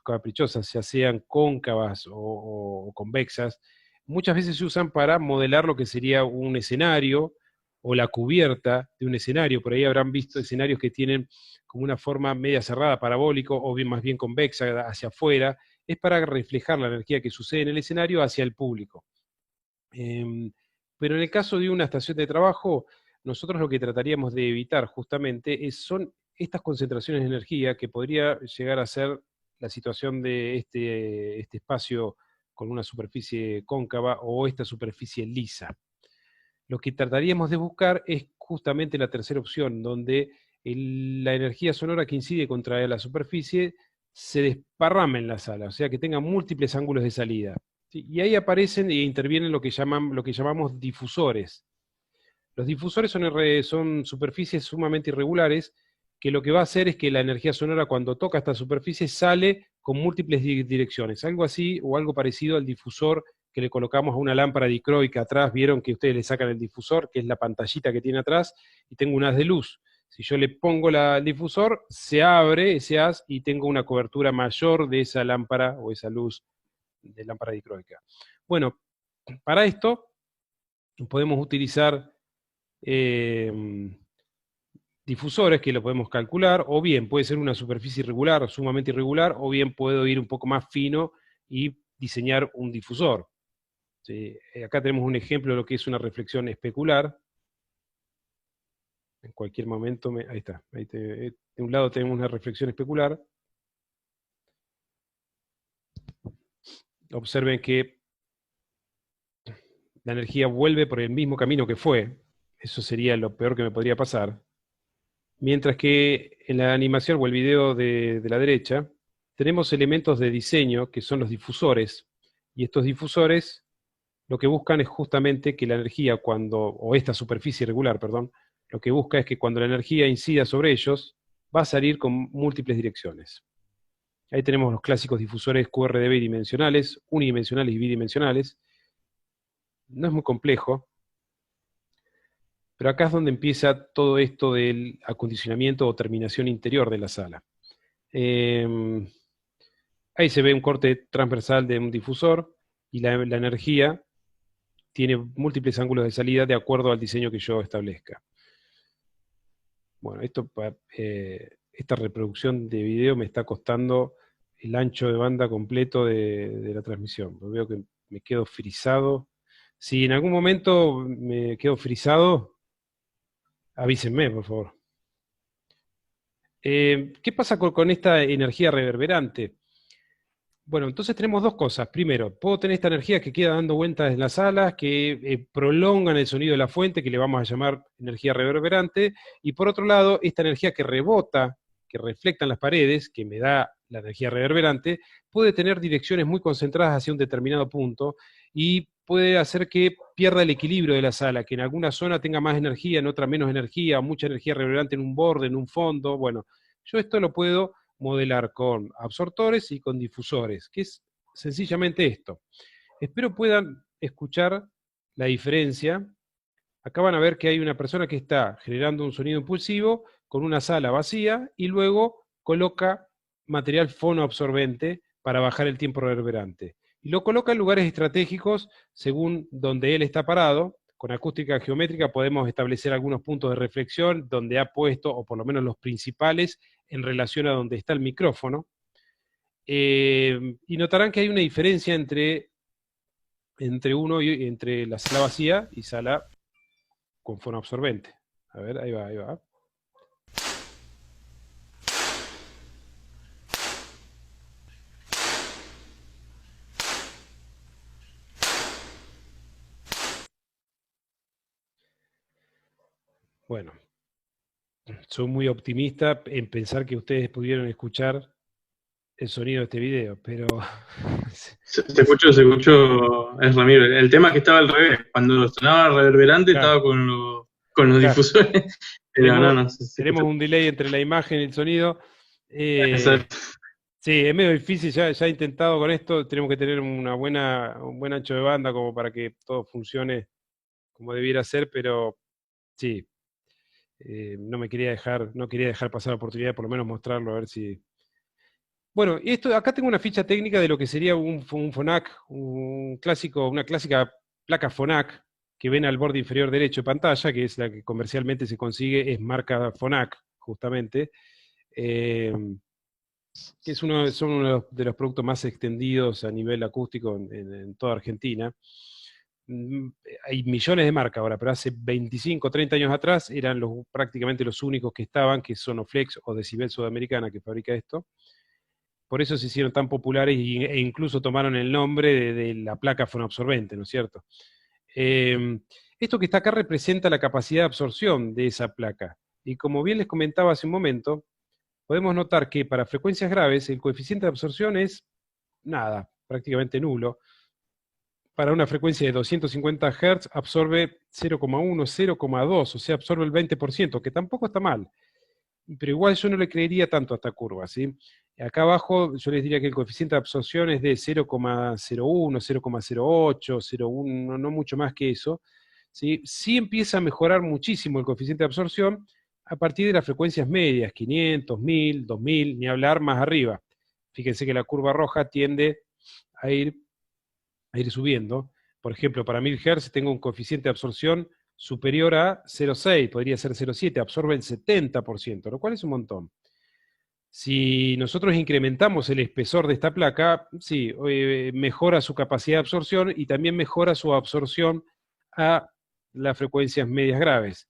Speaker 1: ya sean cóncavas o convexas, muchas veces se usan para modelar lo que sería un escenario o la cubierta de un escenario. Por ahí habrán visto escenarios que tienen como una forma media cerrada, parabólico, o bien más bien convexa hacia afuera. Es para reflejar la energía que sucede en el escenario hacia el público. Pero en el caso de una estación de trabajo, nosotros lo que trataríamos de evitar justamente son estas concentraciones de energía que podría llegar a ser la situación de este espacio con una superficie cóncava o esta superficie lisa. Lo que trataríamos de buscar es justamente la tercera opción, donde la energía sonora que incide contra la superficie se desparrama en la sala, o sea, que tenga múltiples ángulos de salida. ¿Sí? Y ahí aparecen e intervienen lo que llamamos difusores. Los difusores son superficies sumamente irregulares que lo que va a hacer es que la energía sonora cuando toca esta superficie sale con múltiples direcciones, algo así o algo parecido al difusor que le colocamos a una lámpara dicroica atrás. Vieron que ustedes le sacan el difusor, que es la pantallita que tiene atrás, y tengo un haz de luz. Si yo le pongo el difusor, se abre ese haz y tengo una cobertura mayor de esa lámpara o esa luz de lámpara dicroica. Bueno, para esto podemos utilizar difusores que lo podemos calcular, o bien puede ser una superficie irregular o sumamente irregular, o bien puedo ir un poco más fino y diseñar un difusor. ¿Sí? Acá tenemos un ejemplo de lo que es una reflexión especular. En cualquier momento, ahí está. De un lado tenemos una reflexión especular. Observen que la energía vuelve por el mismo camino que fue. Eso sería lo peor que me podría pasar. Mientras que en la animación o el video de la derecha, tenemos elementos de diseño que son los difusores. Y estos difusores lo que buscan es justamente que la energía o esta superficie irregular, perdón, lo que busca es que cuando la energía incida sobre ellos, va a salir con múltiples direcciones. Ahí tenemos los clásicos difusores QRD bidimensionales, unidimensionales y bidimensionales. No es muy complejo, pero acá es donde empieza todo esto del acondicionamiento o terminación interior de la sala. Ahí se ve un corte transversal de un difusor y la energía tiene múltiples ángulos de salida de acuerdo al diseño que yo establezca. Bueno, esta reproducción de video me está costando el ancho de banda completo de la transmisión. Veo que me quedo frisado. Si en algún momento me quedo frisado, avísenme, por favor. ¿Qué pasa con esta energía reverberante? Bueno, entonces tenemos dos cosas. Primero, puedo tener esta energía que queda dando vueltas en las salas, que prolongan el sonido de la fuente, que le vamos a llamar energía reverberante, y por otro lado, esta energía que rebota, que reflecta en las paredes, que me da la energía reverberante, puede tener direcciones muy concentradas hacia un determinado punto, y puede hacer que pierda el equilibrio de la sala, que en alguna zona tenga más energía, en otra menos energía, mucha energía reverberante en un borde, en un fondo. Bueno, yo esto lo puedo modelar con absortores y con difusores, que es sencillamente esto. Espero puedan escuchar la diferencia. Acá van a ver que hay una persona que está generando un sonido impulsivo con una sala vacía y luego coloca material fonoabsorbente para bajar el tiempo reverberante. Y lo coloca en lugares estratégicos según donde él está parado. Con acústica geométrica podemos establecer algunos puntos de reflexión donde ha puesto, o por lo menos los principales, en relación a donde está el micrófono. Y notarán que hay una diferencia entre la sala vacía y sala con fonoabsorbente. A ver, ahí va, ahí va. Bueno, soy muy optimista en pensar que ustedes pudieron escuchar el sonido de este video, pero...
Speaker 2: Se escuchó, es Ramiro. El tema es que estaba al revés. Cuando sonaba reverberante
Speaker 1: Claro,
Speaker 2: estaba con los
Speaker 1: claro.
Speaker 2: difusores. Pero no, se
Speaker 1: Tenemos
Speaker 2: escuchó.
Speaker 1: un delay entre la imagen y el sonido.
Speaker 2: Exacto.
Speaker 1: Sí, es medio difícil, ya he intentado con esto, tenemos que tener un buen ancho de banda como para que todo funcione como debiera ser, pero sí, no quería dejar pasar la oportunidad de por lo menos mostrarlo, a ver si... Bueno, acá tengo una ficha técnica de lo que sería un FONAC, una clásica placa FONAC, que ven al borde inferior derecho de pantalla, que es la que comercialmente se consigue, es marca FONAC, justamente. Que son uno de los productos más extendidos a nivel acústico en toda Argentina. Hay millones de marcas ahora, pero hace 25, 30 años atrás eran prácticamente los únicos que estaban, que son Sonoflex o Decibel Sudamericana, que fabrica esto. Por eso se hicieron tan populares e incluso tomaron el nombre de la placa fonoabsorbente, ¿no es cierto? Esto que está acá representa la capacidad de absorción de esa placa. Y como bien les comentaba hace un momento, podemos notar que para frecuencias graves el coeficiente de absorción es nada, prácticamente nulo. Para una frecuencia de 250 Hz absorbe 0,1, 0,2, o sea, absorbe el 20%, que tampoco está mal. pero igual yo no le creería tanto a esta curva, ¿sí? Acá abajo yo les diría que el coeficiente de absorción es de 0,01, 0,08, 0,1, no mucho más que eso, ¿sí? Sí empieza a mejorar muchísimo el coeficiente de absorción a partir de las frecuencias medias, 500, 1000, 2000, ni hablar más arriba. Fíjense que la curva roja tiende a ir subiendo. Por ejemplo, para 1000 Hz tengo un coeficiente de absorción superior a 0,6, podría ser 0,7, absorbe el 70%, lo cual es un montón. Si nosotros incrementamos el espesor de esta placa, sí, mejora su capacidad de absorción y también mejora su absorción a las frecuencias medias graves.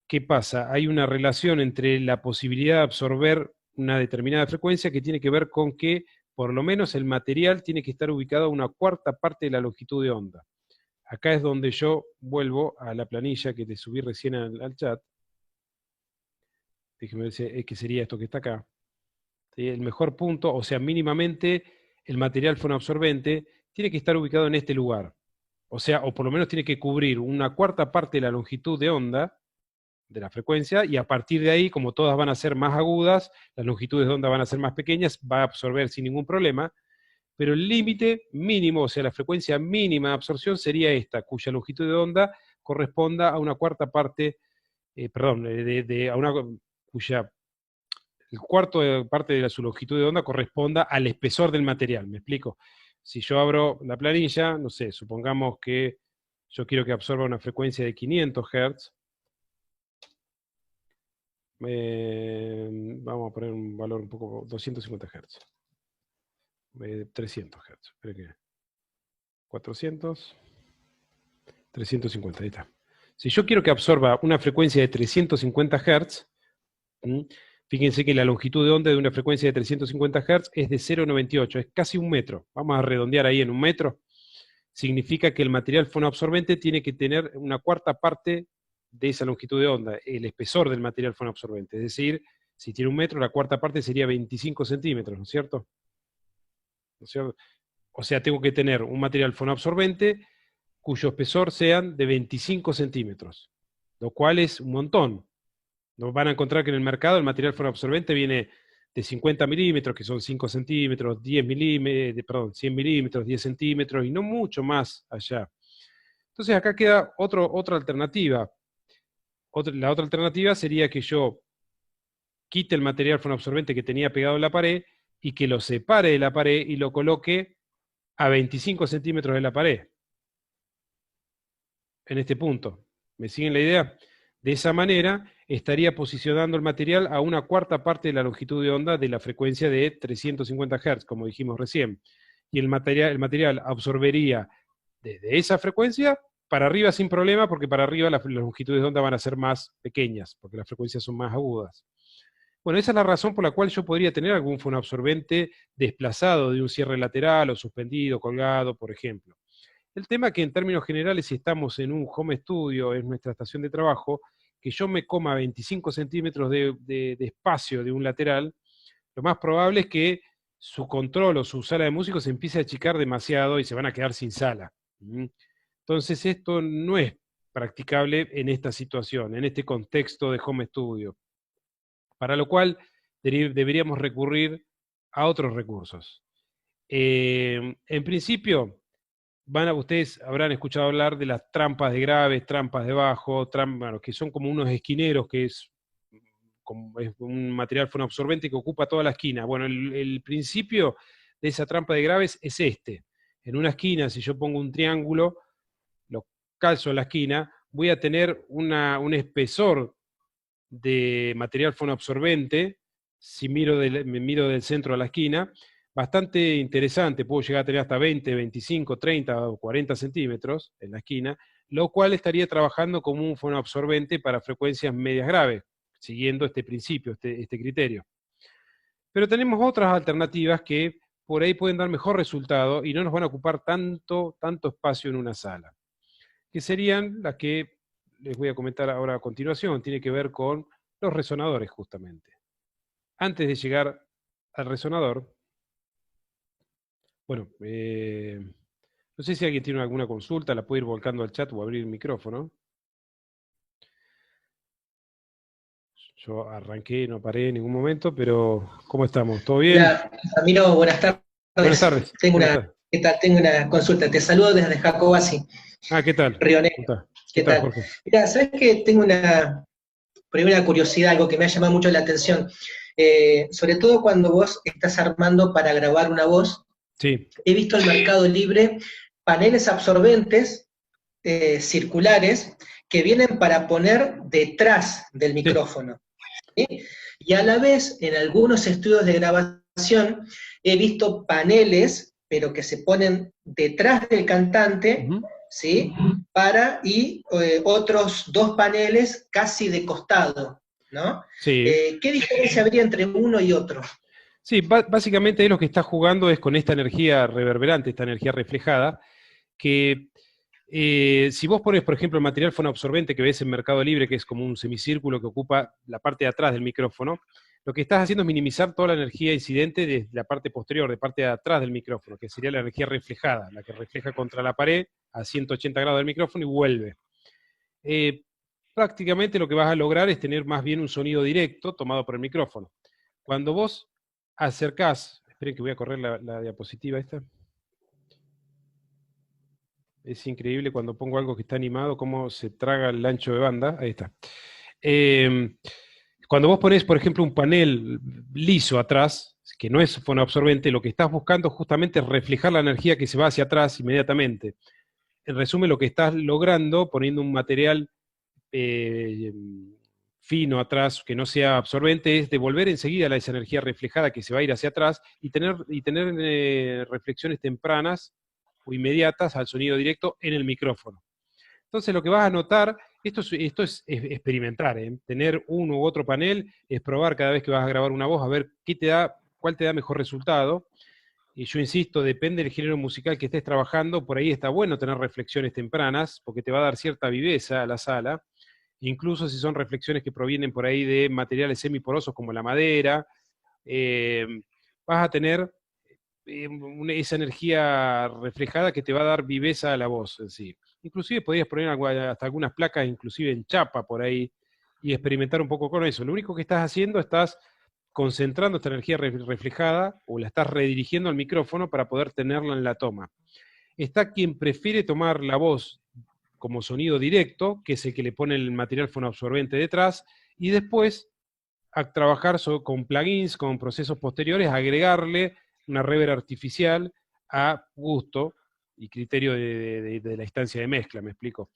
Speaker 1: ¿Qué pasa? Hay una relación entre la posibilidad de absorber una determinada frecuencia que tiene que ver con que por lo menos el material tiene que estar ubicado a una cuarta parte de la longitud de onda. Acá es donde yo vuelvo a la planilla que te subí recién al chat. Déjeme ver qué sería esto que está acá. ¿Sí? El mejor punto, o sea, mínimamente el material fonoabsorbente tiene que estar ubicado en este lugar. O sea, o por lo menos tiene que cubrir una cuarta parte de la longitud de onda de la frecuencia, y a partir de ahí, como todas van a ser más agudas, las longitudes de onda van a ser más pequeñas, va a absorber sin ningún problema, pero el límite mínimo, o sea, la frecuencia mínima de absorción sería esta, cuya longitud de onda corresponda a una cuarta parte, cuya el cuarto de parte de su longitud de onda corresponda al espesor del material, ¿me explico? Si yo abro la planilla, no sé, supongamos que yo quiero que absorba una frecuencia de 500 Hz, vamos a poner un valor un poco, 250 Hz, 300 Hz, espera que 400, 350, ahí está. Si yo quiero que absorba una frecuencia de 350 Hz, fíjense que la longitud de onda de una frecuencia de 350 Hz es de 0,98, es casi un metro. Vamos a redondear ahí en un metro. Significa que el material fonoabsorbente tiene que tener una cuarta parte de esa longitud de onda, el espesor del material fonoabsorbente. Es decir, si tiene un metro, la cuarta parte sería 25 centímetros, ¿no es cierto? ¿No es cierto? O sea, tengo que tener un material fonoabsorbente cuyo espesor sean de 25 centímetros, lo cual es un montón. Nos van a encontrar que en el mercado el material fonoabsorbente viene de 50 milímetros, que son 5 centímetros, 10 milímetros, perdón, 100 milímetros, 10 centímetros, y no mucho más allá. Entonces acá queda otra alternativa. La otra alternativa sería que yo quite el material fonoabsorbente que tenía pegado en la pared y que lo separe de la pared y lo coloque a 25 centímetros de la pared. En este punto. ¿Me siguen la idea? De esa manera estaría posicionando el material a una cuarta parte de la longitud de onda de la frecuencia de 350 Hz, como dijimos recién. Y el material absorbería desde esa frecuencia para arriba sin problema, porque para arriba las longitudes de onda van a ser más pequeñas, porque las frecuencias son más agudas. Bueno, esa es la razón por la cual yo podría tener algún fonoabsorbente desplazado de un cierre lateral o suspendido, colgado, por ejemplo. El tema que en términos generales, si estamos en un home studio, en nuestra estación de trabajo, que yo me coma 25 centímetros de espacio de un lateral, lo más probable es que su control o su sala de músicos se empiece a achicar demasiado y se van a quedar sin sala. Entonces esto no es practicable en esta situación, en este contexto de home studio, para lo cual deberíamos recurrir a otros recursos. En principio, ustedes habrán escuchado hablar de las trampas de graves, trampas de bajo, bueno, que son como unos esquineros, que es un material fonoabsorbente que ocupa toda la esquina. Bueno, el principio de esa trampa de graves es este. En una esquina, si yo pongo un triángulo, lo calzo en la esquina, voy a tener un espesor de material fonoabsorbente, si me miro del centro a la esquina, bastante interesante, puedo llegar a tener hasta 20, 25, 30 o 40 centímetros en la esquina, lo cual estaría trabajando como un fonoabsorbente para frecuencias medias graves, siguiendo este principio, este criterio. Pero tenemos otras alternativas que por ahí pueden dar mejor resultado y no nos van a ocupar tanto espacio en una sala, que serían las que les voy a comentar ahora a continuación, tiene que ver con los resonadores justamente. Antes de llegar al resonador, bueno, no sé si alguien tiene alguna consulta, la puede ir volcando al chat o abrir el micrófono. Yo arranqué, no paré en ningún momento, pero ¿cómo estamos? ¿Todo bien?
Speaker 3: Hola, Ramiro, buenas
Speaker 1: Buenas
Speaker 3: tardes.
Speaker 1: tardes, ¿cómo estás?
Speaker 3: ¿Qué tal? Tengo una consulta. Te saludo desde Jacobasi,
Speaker 1: Ah, ¿qué tal?
Speaker 3: Río
Speaker 1: ¿Cómo
Speaker 3: Negro.
Speaker 1: estás? ¿Qué
Speaker 3: ¿Qué
Speaker 1: tal,
Speaker 3: tal?
Speaker 1: Jorge?
Speaker 3: Mira, ¿sabes que tengo una primera curiosidad, algo que me ha llamado mucho la atención? Sobre todo cuando vos estás armando para grabar una voz,
Speaker 1: Sí,
Speaker 3: he visto en Mercado Libre paneles absorbentes circulares que vienen para poner detrás del
Speaker 1: sí.
Speaker 3: micrófono. ¿Sí? Y a la vez, en algunos estudios de grabación, he visto paneles, pero que se ponen detrás del cantante,
Speaker 1: Ujú.
Speaker 3: ¿sí? Y otros dos paneles casi de costado, ¿no?
Speaker 1: Sí,
Speaker 3: ¿Qué diferencia habría entre uno y otro?
Speaker 1: sí, básicamente lo que está jugando es con esta energía reverberante, esta energía reflejada, que si vos pones, por ejemplo, el material fonoabsorbente que ves en Mercado Libre, que es como un semicírculo que ocupa la parte de atrás del micrófono, lo que estás haciendo es minimizar toda la energía incidente desde la parte posterior, de parte de atrás del micrófono, que sería la energía reflejada, la que refleja contra la pared a 180 grados del micrófono y vuelve. Eh, Prácticamente lo que vas a lograr es tener más bien un sonido directo tomado por el micrófono. Cuando vos acercás, esperen que voy a correr la diapositiva esta. Es increíble cuando pongo algo que está animado, cómo se traga el ancho de banda. Ahí está. Eh, Cuando vos pones, por ejemplo, un panel liso atrás, que no es fonoabsorbente, lo que estás buscando justamente es reflejar la energía que se va hacia atrás inmediatamente. En resumen, lo que estás logrando poniendo un material eh, fino atrás, que no sea absorbente, es devolver enseguida esa energía reflejada que se va a ir hacia atrás y tener reflexiones tempranas o inmediatas al sonido directo en el micrófono. Entonces lo que vas a notar, esto es experimentar, ¿eh? Tener uno u otro panel, es probar cada vez que vas a grabar una voz, a ver cuál te da mejor resultado. Y yo insisto, depende del género musical que estés trabajando, por ahí está bueno tener reflexiones tempranas, porque te va a dar cierta viveza a la sala, incluso si son reflexiones que provienen por ahí de materiales semiporosos como la madera, eh, vas a tener esa energía reflejada que te va a dar viveza a la voz en sí. Inclusive podrías poner hasta algunas placas, inclusive en chapa por ahí, y experimentar un poco con eso. Lo único que estás haciendo, estás concentrando esta energía reflejada o la estás redirigiendo al micrófono para poder tenerla en la toma. Está quien prefiere tomar la voz como sonido directo, que es el que le pone el material fonoabsorbente detrás, y después a trabajar con plugins, con procesos posteriores, agregarle una reverb artificial a gusto y criterio de la instancia de mezcla, ¿me explico?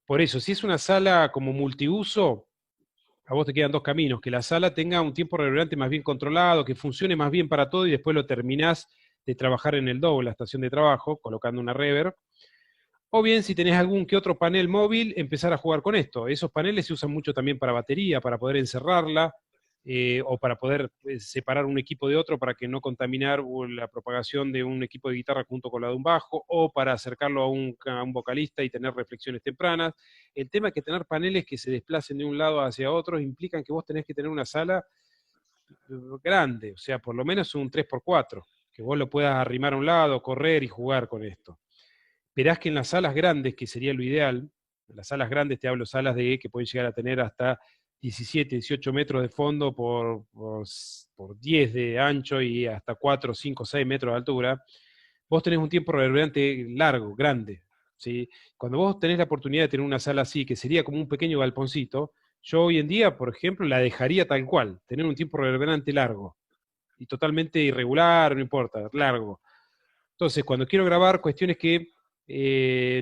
Speaker 1: Por eso, si es una sala como multiuso, a vos te quedan dos caminos, que la sala tenga un tiempo reverberante más bien controlado, que funcione más bien para todo y después lo terminás de trabajar en el DAW, la estación de trabajo, colocando una reverb, o bien, si tenés algún que otro panel móvil, empezar a jugar con esto. Esos paneles se usan mucho también para batería, para poder encerrarla, o para poder separar un equipo de otro para que no contaminar la propagación de un equipo de guitarra junto con la de un bajo, o para acercarlo a un vocalista y tener reflexiones tempranas. El tema es que tener paneles que se desplacen de un lado hacia otro implican que vos tenés que tener una sala grande, o sea, por lo menos un 3x4, que vos lo puedas arrimar a un lado, correr y jugar con esto. Verás que en las salas grandes, que sería lo ideal, en las salas grandes te hablo salas que pueden llegar a tener hasta 17, 18 metros de fondo por 10 de ancho y hasta 4, 5, 6 metros de altura, vos tenés un tiempo reverberante largo, grande. ¿Sí? Cuando vos tenés la oportunidad de tener una sala así, que sería como un pequeño galponcito, yo hoy en día, por ejemplo, la dejaría tal cual, tener un tiempo reverberante largo y totalmente irregular, no importa, largo. Entonces, cuando quiero grabar cuestiones que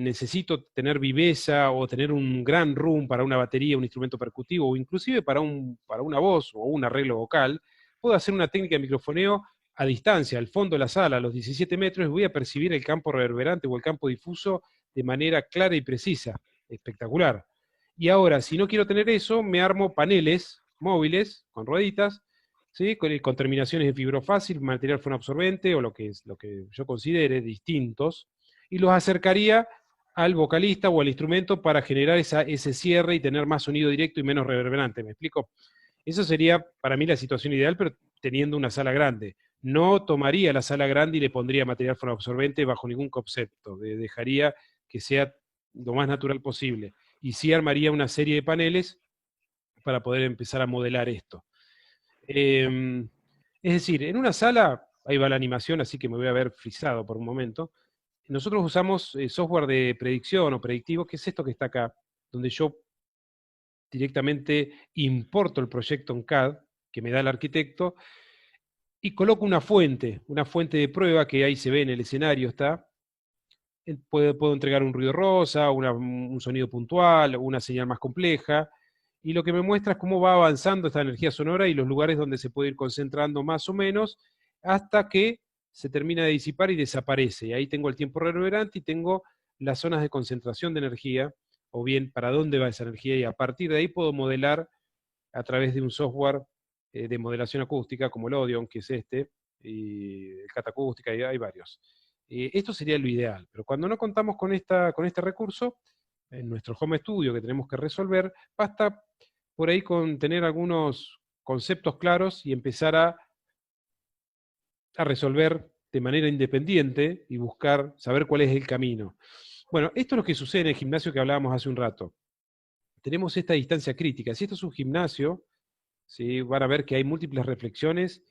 Speaker 1: necesito tener viveza o tener un gran room para una batería, un instrumento percutivo o inclusive para una voz o un arreglo vocal, puedo hacer una técnica de microfoneo a distancia, al fondo de la sala, a los 17 metros, y voy a percibir el campo reverberante o el campo difuso de manera clara y precisa. Espectacular. Y ahora, si no quiero tener eso, me armo paneles móviles con rueditas, ¿sí? Con terminaciones de fibrofácil, material fonoabsorbente o lo que yo considere distintos, y los acercaría al vocalista o al instrumento para generar ese cierre y tener más sonido directo y menos reverberante. ¿Me explico? Eso sería para mí la situación ideal, pero teniendo una sala grande. No tomaría la sala grande y le pondría material fonoabsorbente bajo ningún concepto. Dejaría que sea lo más natural posible. Y sí armaría una serie de paneles para poder empezar a modelar esto. Es decir, en una sala, ahí va la animación, así que me voy a ver frisado por un momento. Nosotros usamos software de predicción o predictivo, que es esto que está acá, donde yo directamente importo el proyecto en CAD, que me da el arquitecto, y coloco una fuente de prueba que ahí se ve en el escenario, está. Puedo entregar un ruido rosa, un sonido puntual, una señal más compleja, y lo que me muestra es cómo va avanzando esta energía sonora y los lugares donde se puede ir concentrando más o menos, hasta que se termina de disipar y desaparece. Y ahí tengo el tiempo reverberante y tengo las zonas de concentración de energía, o bien para dónde va esa energía, y a partir de ahí puedo modelar a través de un software de modelación acústica, como el Audion, que es este, y el Catacústica, y hay varios. Esto sería lo ideal, pero cuando no contamos con este recurso, en nuestro home studio que tenemos que resolver, basta por ahí con tener algunos conceptos claros y empezar a resolver de manera independiente y buscar, saber cuál es el camino. Bueno, esto es lo que sucede en el gimnasio que hablábamos hace un rato. Tenemos esta distancia crítica. Si esto es un gimnasio, ¿sí? Van a ver que hay múltiples reflexiones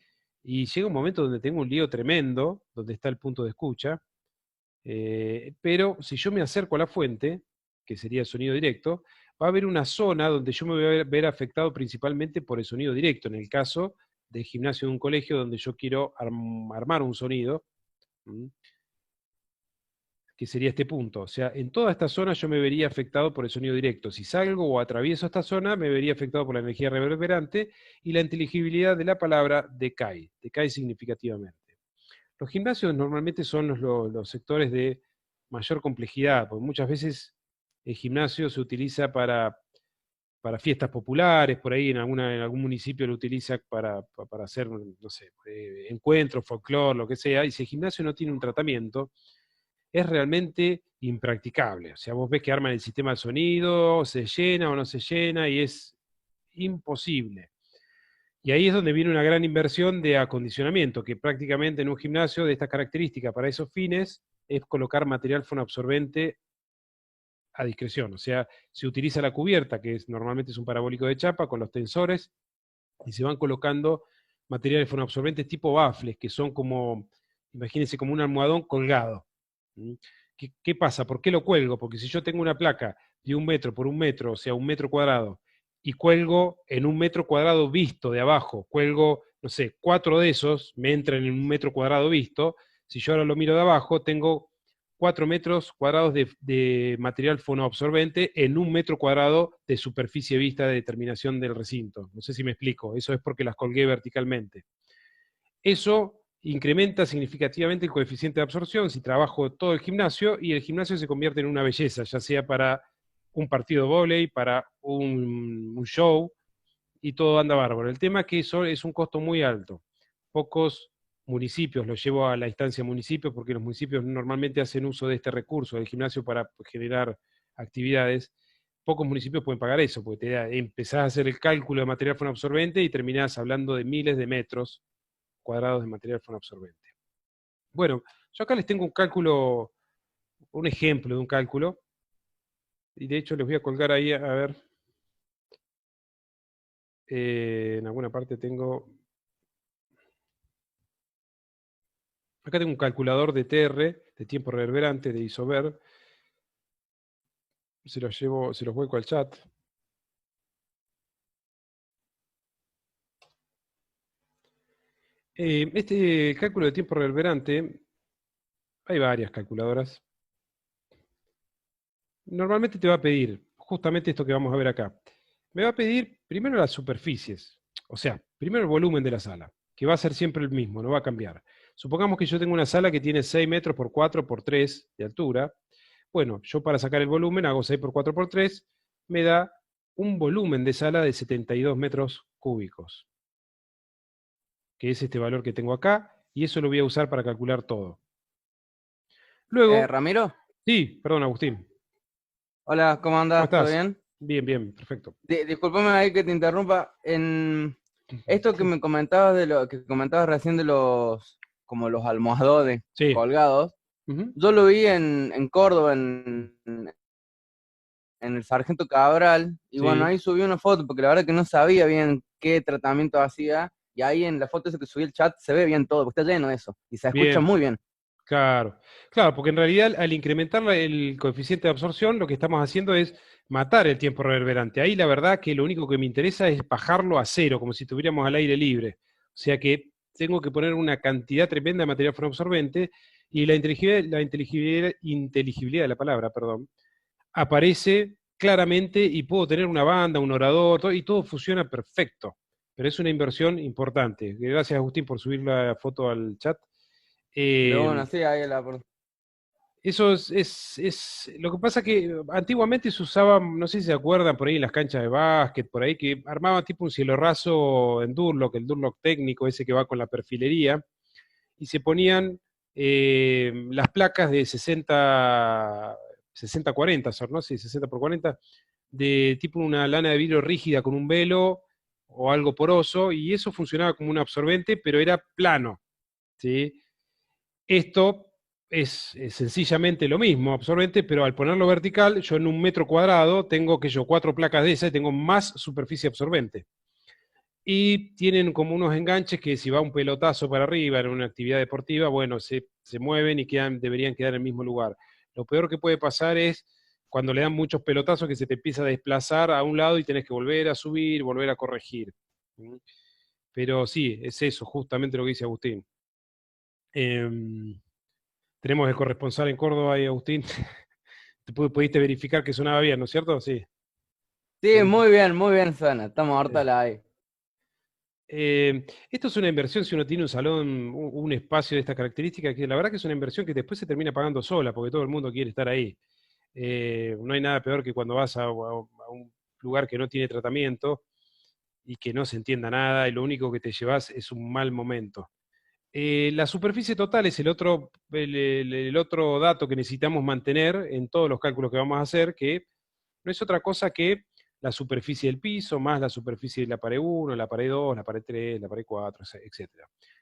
Speaker 1: y llega un momento donde tengo un lío tremendo, donde está el punto de escucha, pero si yo me acerco a la fuente, que sería el sonido directo, va a haber una zona donde yo me voy a ver afectado principalmente por el sonido directo, en el caso del gimnasio de un colegio donde yo quiero armar un sonido, que sería este punto. O sea, en toda esta zona yo me vería afectado por el sonido directo. Si salgo o atravieso esta zona, me vería afectado por la energía reverberante y la inteligibilidad de la palabra decae significativamente. Los gimnasios normalmente son los sectores de mayor complejidad, porque muchas veces el gimnasio se utiliza para fiestas populares, por ahí en algún municipio lo utiliza para hacer, no sé, encuentros, folclore, lo que sea, y si el gimnasio no tiene un tratamiento, es realmente impracticable. O sea, vos ves que arman el sistema de sonido, se llena o no se llena, y es imposible. Y ahí es donde viene una gran inversión de acondicionamiento, que prácticamente en un gimnasio de estas características para esos fines es colocar material fonoabsorbente a discreción. O sea, se utiliza la cubierta, que normalmente es un parabólico de chapa, con los tensores, y se van colocando materiales fonoabsorbentes tipo baffles, que son como, imagínense, como un almohadón colgado. ¿Qué pasa? ¿Por qué lo cuelgo? Porque si yo tengo una placa de 1 metro por 1 metro, o sea, 1 metro cuadrado, y cuelgo en 1 metro cuadrado visto de abajo, cuelgo, no sé, 4 de esos, me entran en 1 metro cuadrado visto, si yo ahora lo miro de abajo, tengo 4 metros cuadrados de material fonoabsorbente en 1 metro cuadrado de superficie vista de determinación del recinto. No sé si me explico, eso es porque las colgué verticalmente. Eso incrementa significativamente el coeficiente de absorción si trabajo todo el gimnasio, y el gimnasio se convierte en una belleza, ya sea para un partido de vóley, para un show, y todo anda bárbaro. El tema es que eso es un costo muy alto. Pocos municipios, lo llevo a la instancia municipios, porque los municipios normalmente hacen uso de este recurso del gimnasio para generar actividades. Pocos municipios pueden pagar eso, porque empezás a hacer el cálculo de material fonoabsorbente y terminás hablando de miles de metros cuadrados de material fonoabsorbente. Bueno, yo acá les tengo un cálculo, un ejemplo de un cálculo, y de hecho les voy a colgar ahí, a ver, en alguna parte tengo, acá tengo un calculador de TR, de tiempo reverberante, de Isover, se los vuelco al chat. Este cálculo de tiempo reverberante, hay varias calculadoras. Normalmente te va a pedir justamente esto que vamos a ver acá. Me va a pedir primero las superficies, o sea, primero el volumen de la sala, que va a ser siempre el mismo, no va a cambiar. Supongamos que yo tengo una sala que tiene 6 metros por 4 por 3 de altura. Bueno, yo para sacar el volumen hago 6 por 4 por 3, me da un volumen de sala de 72 metros cúbicos, que es este valor que tengo acá, y eso lo voy a usar para calcular todo. Luego,
Speaker 4: ¿Ramiro?
Speaker 1: sí, perdón, Agustín.
Speaker 4: Hola, ¿cómo
Speaker 1: ¿Cómo
Speaker 4: andás? ¿Todo
Speaker 1: estás?
Speaker 4: bien?
Speaker 1: Bien, bien, perfecto.
Speaker 4: Disculpame ahí que te interrumpa. En esto que me comentabas de lo que comentabas recién de como los almohadones
Speaker 1: Sí.
Speaker 4: colgados,
Speaker 1: Ujú.
Speaker 4: yo lo vi en Córdoba, en en el Sargento Cabral, y bueno,
Speaker 1: Sí,
Speaker 4: ahí subí una foto, porque la verdad que no sabía bien qué tratamiento hacía, y ahí en la foto esa que subí el chat se ve bien todo, porque está lleno de eso, y se escucha
Speaker 1: bien,
Speaker 4: muy bien.
Speaker 1: claro. Claro, porque en realidad al incrementar el coeficiente de absorción, lo que estamos haciendo es matar el tiempo reverberante. Ahí la verdad que lo único que me interesa es bajarlo a cero, como si estuviéramos al aire libre. O sea que tengo que poner una cantidad tremenda de material fonoabsorbente y inteligibilidad de la palabra, perdón, aparece claramente y puedo tener una banda, un orador, y todo funciona perfecto. Pero es una inversión importante. Gracias, Agustín, por subir la foto al chat.
Speaker 4: De
Speaker 1: Eh,
Speaker 4: bueno, sí, ahí la...
Speaker 1: eso lo que pasa que antiguamente se usaba, no sé si se acuerdan, por ahí en las canchas de básquet, por ahí, que armaban tipo un cielo raso en Durlock, el Durlock técnico, ese que va con la perfilería, y se ponían las placas de 60-40, son, ¿no? Sí, 60 por 40, de tipo una lana de vidrio rígida con un velo o algo poroso, y eso funcionaba como un absorbente, pero era plano, ¿sí? Esto es sencillamente lo mismo, absorbente, pero al ponerlo vertical, yo en un metro cuadrado tengo que yo 4 placas de esas y tengo más superficie absorbente. Y tienen como unos enganches que si va un pelotazo para arriba en una actividad deportiva, bueno, se mueven y deberían quedar en el mismo lugar. Lo peor que puede pasar es cuando le dan muchos pelotazos que se te empieza a desplazar a un lado y tenés que volver a subir, volver a corregir. ¿Mm? Pero sí, es eso, justamente lo que dice Agustín. Em, Tenemos el corresponsal en Córdoba ahí, Agustín. Pudiste verificar que sonaba bien, ¿no es cierto? Sí.
Speaker 4: Sí, muy bien suena, estamos harta
Speaker 1: Eh,
Speaker 4: la ahí.
Speaker 1: Esto es una inversión si uno tiene un salón, un espacio de esta característica, que la verdad que es una inversión que después se termina pagando sola, porque todo el mundo quiere estar ahí. No hay nada peor que cuando vas a un lugar que no tiene tratamiento y que no se entienda nada y lo único que te llevas es un mal momento. La superficie total es el otro dato que necesitamos mantener en todos los cálculos que vamos a hacer, que no es otra cosa que la superficie del piso, más la superficie de la pared 1, la pared 2, la pared 3, la pared 4, etc.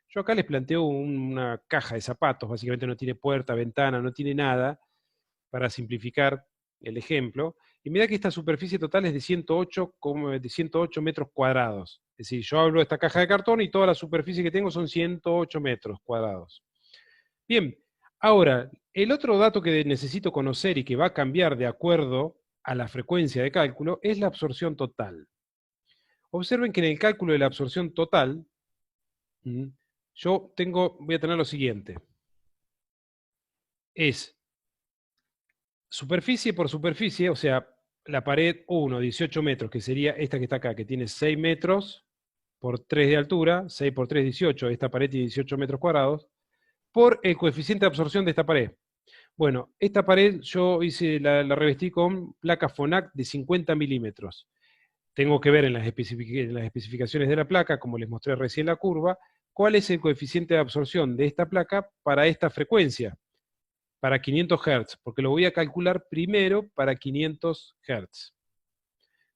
Speaker 1: Yo acá les planteo una caja de zapatos, básicamente no tiene puerta, ventana, no tiene nada, para simplificar el ejemplo, y mira que esta superficie total es de 108 metros cuadrados. Es decir, yo hablo de esta caja de cartón y toda la superficie que tengo son 108 metros cuadrados. Bien, ahora, el otro dato que necesito conocer y que va a cambiar de acuerdo a la frecuencia de cálculo es la absorción total. Observen que en el cálculo de la absorción total, voy a tener lo siguiente. Es superficie por superficie, o sea, la pared 1, 18 metros, que sería esta que está acá, que tiene 6 metros por 3 de altura, 6 por 3, 18, esta pared tiene 18 metros cuadrados, por el coeficiente de absorción de esta pared. Bueno, esta pared yo la revestí con placa FONAC de 50 milímetros. Tengo que ver en las especificaciones de la placa, como les mostré recién la curva, cuál es el coeficiente de absorción de esta placa para esta frecuencia, para 500 Hz, porque lo voy a calcular primero para 500 Hz.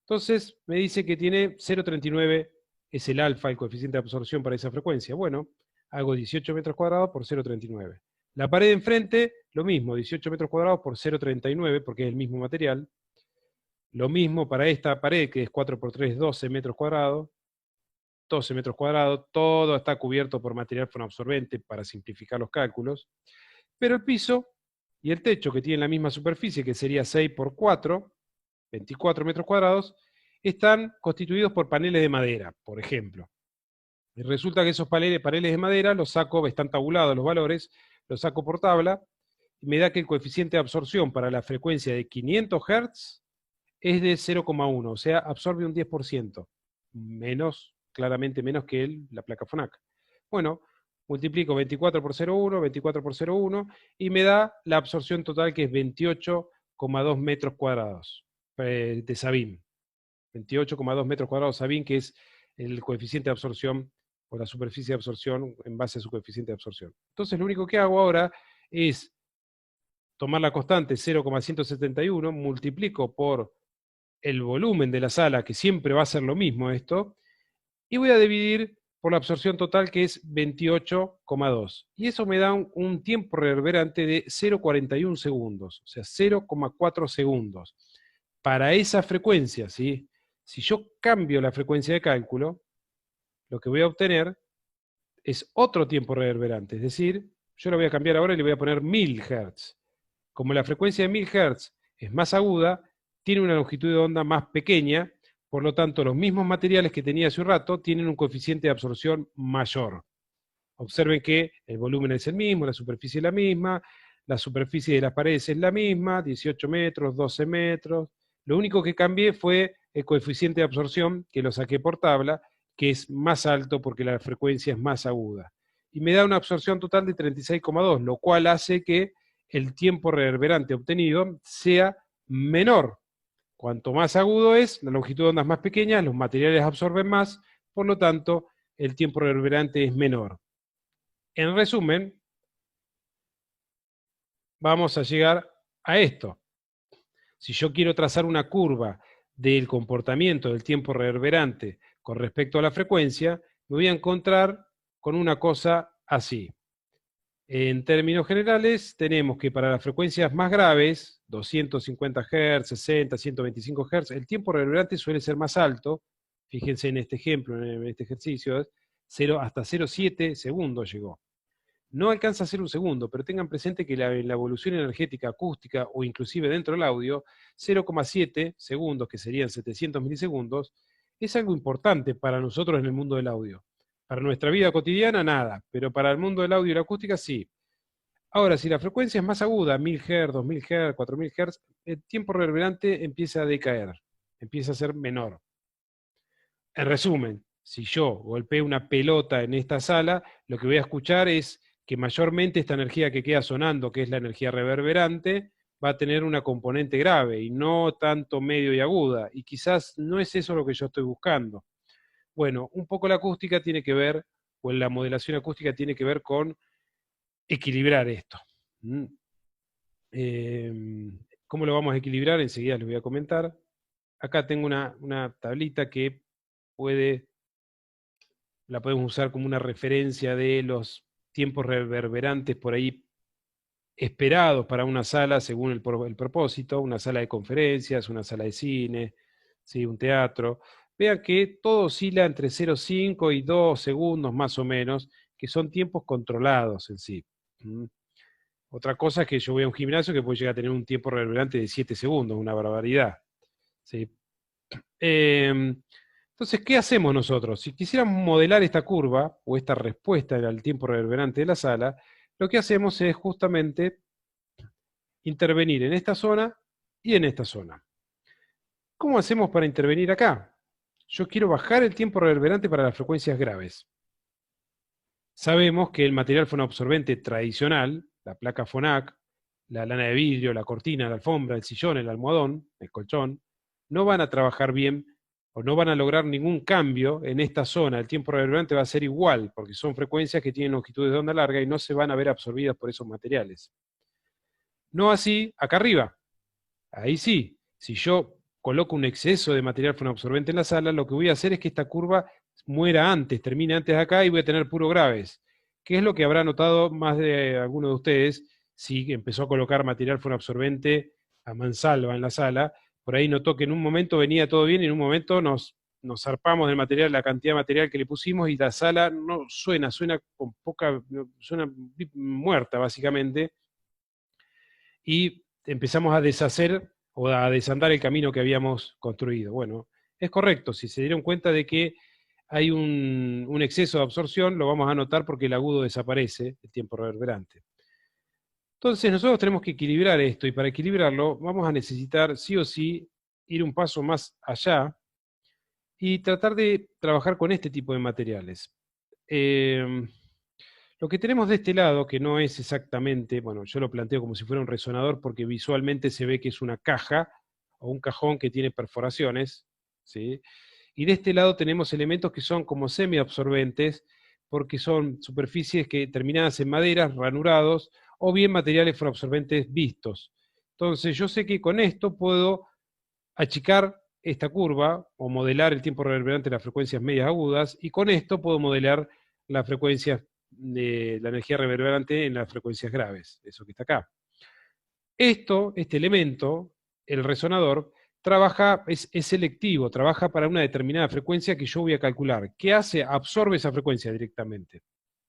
Speaker 1: Entonces me dice que tiene 0,39, es el alfa, el coeficiente de absorción para esa frecuencia. Bueno, hago 18 metros cuadrados por 0,39. La pared de enfrente, lo mismo, 18 metros cuadrados por 0,39, porque es el mismo material. Lo mismo para esta pared, que es 4 por 3, 12 metros cuadrados. 12 metros cuadrados, todo está cubierto por material fonoabsorbente para simplificar los cálculos. Pero el piso y el techo, que tienen la misma superficie, que sería 6 por 4, 24 metros cuadrados, están constituidos por paneles de madera, por ejemplo. Y resulta que esos paneles de madera los saco, están tabulados los valores, los saco por tabla, y me da que el coeficiente de absorción para la frecuencia de 500 Hz es de 0,1, o sea, absorbe un 10%, claramente menos que la placa FONAC. Bueno, multiplico 24 por 0,1, 24 por 0,1, y me da la absorción total, que es 28,2 metros cuadrados de Sabin. 28,2 metros cuadrados Sabin, que es el coeficiente de absorción, o la superficie de absorción en base a su coeficiente de absorción. Entonces lo único que hago ahora es tomar la constante 0,171, multiplico por el volumen de la sala, que siempre va a ser lo mismo esto, y voy a dividir por la absorción total, que es 28,2. Y eso me da un tiempo reverberante de 0,41 segundos, o sea, 0,4 segundos. para esa frecuencia, ¿sí? Si yo cambio la frecuencia de cálculo, lo que voy a obtener es otro tiempo reverberante, es decir, yo lo voy a cambiar ahora y le voy a poner 1000 Hz. Como la frecuencia de 1000 Hz es más aguda, tiene una longitud de onda más pequeña, por lo tanto los mismos materiales que tenía hace un rato tienen un coeficiente de absorción mayor. Observen que el volumen es el mismo, la superficie es la misma, la superficie de las paredes es la misma, 18 metros, 12 metros. Lo único que cambié fue el coeficiente de absorción, que lo saqué por tabla, que es más alto porque la frecuencia es más aguda. Y me da una absorción total de 36,2, lo cual hace que el tiempo reverberante obtenido sea menor. Cuanto más agudo es, la longitud de onda es más pequeña, los materiales absorben más, por lo tanto, el tiempo reverberante es menor. En resumen, vamos a llegar a esto. Si yo quiero trazar una curva del comportamiento del tiempo reverberante con respecto a la frecuencia, me voy a encontrar con una cosa así. En términos generales, tenemos que para las frecuencias más graves, 250 Hz, 60, 125 Hz, el tiempo reverberante suele ser más alto. Fíjense en este ejemplo, en este ejercicio, hasta 0,7 segundos llegó. No alcanza a ser un segundo, pero tengan presente que la evolución energética acústica o inclusive dentro del audio, 0,7 segundos, que serían 700 milisegundos, es algo importante para nosotros en el mundo del audio. Para nuestra vida cotidiana, nada, pero para el mundo del audio y la acústica, sí. Ahora, si la frecuencia es más aguda, 1000 Hz, 2000 Hz, 4000 Hz, el tiempo reverberante empieza a decaer, empieza a ser menor. En resumen, si yo golpeo una pelota en esta sala, lo que voy a escuchar es que mayormente esta energía que queda sonando, que es la energía reverberante, va a tener una componente grave y no tanto medio y aguda, y quizás no es eso lo que yo estoy buscando. Bueno, un poco la acústica tiene que ver, o la modelación acústica tiene que ver con equilibrar esto. ¿Cómo lo vamos a equilibrar? Enseguida les voy a comentar. Acá tengo una tablita que la podemos usar como una referencia de los tiempos reverberantes por ahí esperados para una sala según el propósito, una sala de conferencias, una sala de cine, ¿sí? Un teatro. Vean que todo oscila entre 0,5 y 2 segundos más o menos, que son tiempos controlados en sí. Otra cosa es que yo voy a un gimnasio que puede llegar a tener un tiempo reverberante de 7 segundos, una barbaridad. ¿Sí? Entonces, ¿qué hacemos nosotros? Si quisiéramos modelar esta curva, o esta respuesta al tiempo reverberante de la sala, lo que hacemos es justamente intervenir en esta zona y en esta zona. ¿Cómo hacemos para intervenir acá? Yo quiero bajar el tiempo reverberante para las frecuencias graves. Sabemos que el material fonoabsorbente tradicional, la placa FONAC, la lana de vidrio, la cortina, la alfombra, el sillón, el almohadón, el colchón, no van a trabajar bien o no van a lograr ningún cambio en esta zona. El tiempo reverberante va a ser igual, porque son frecuencias que tienen longitudes de onda larga y no se van a ver absorbidas por esos materiales. No así acá arriba. Ahí sí, si yo coloco un exceso de material fonoabsorbente en la sala, lo que voy a hacer es que esta curva muera antes, termine antes de acá y voy a tener puro graves. ¿Qué es lo que habrá notado más de alguno de ustedes si empezó a colocar material fonoabsorbente a mansalva en la sala? Por ahí notó que en un momento venía todo bien y en un momento nos zarpamos del material, la cantidad de material que le pusimos y la sala no suena con poca, suena muerta básicamente. Y empezamos a deshacer o a desandar el camino que habíamos construido. Bueno, es correcto, si se dieron cuenta de que hay un exceso de absorción, lo vamos a notar porque el agudo desaparece, el tiempo reverberante. Entonces nosotros tenemos que equilibrar esto, y para equilibrarlo vamos a necesitar sí o sí ir un paso más allá y tratar de trabajar con este tipo de materiales. Lo que tenemos de este lado, que no es exactamente, bueno, yo lo planteo como si fuera un resonador porque visualmente se ve que es una caja o un cajón que tiene perforaciones, ¿sí? Y de este lado tenemos elementos que son como semiabsorbentes porque son superficies que terminadas en maderas, ranurados, o bien materiales fonoabsorbentes vistos. Entonces yo sé que con esto puedo achicar esta curva o modelar el tiempo reverberante de las frecuencias medias agudas, y con esto puedo modelar las frecuencias de la energía reverberante en las frecuencias graves, eso que está acá. Este elemento, el resonador, trabaja, es selectivo, trabaja para una determinada frecuencia que yo voy a calcular. ¿Qué hace? Absorbe esa frecuencia directamente.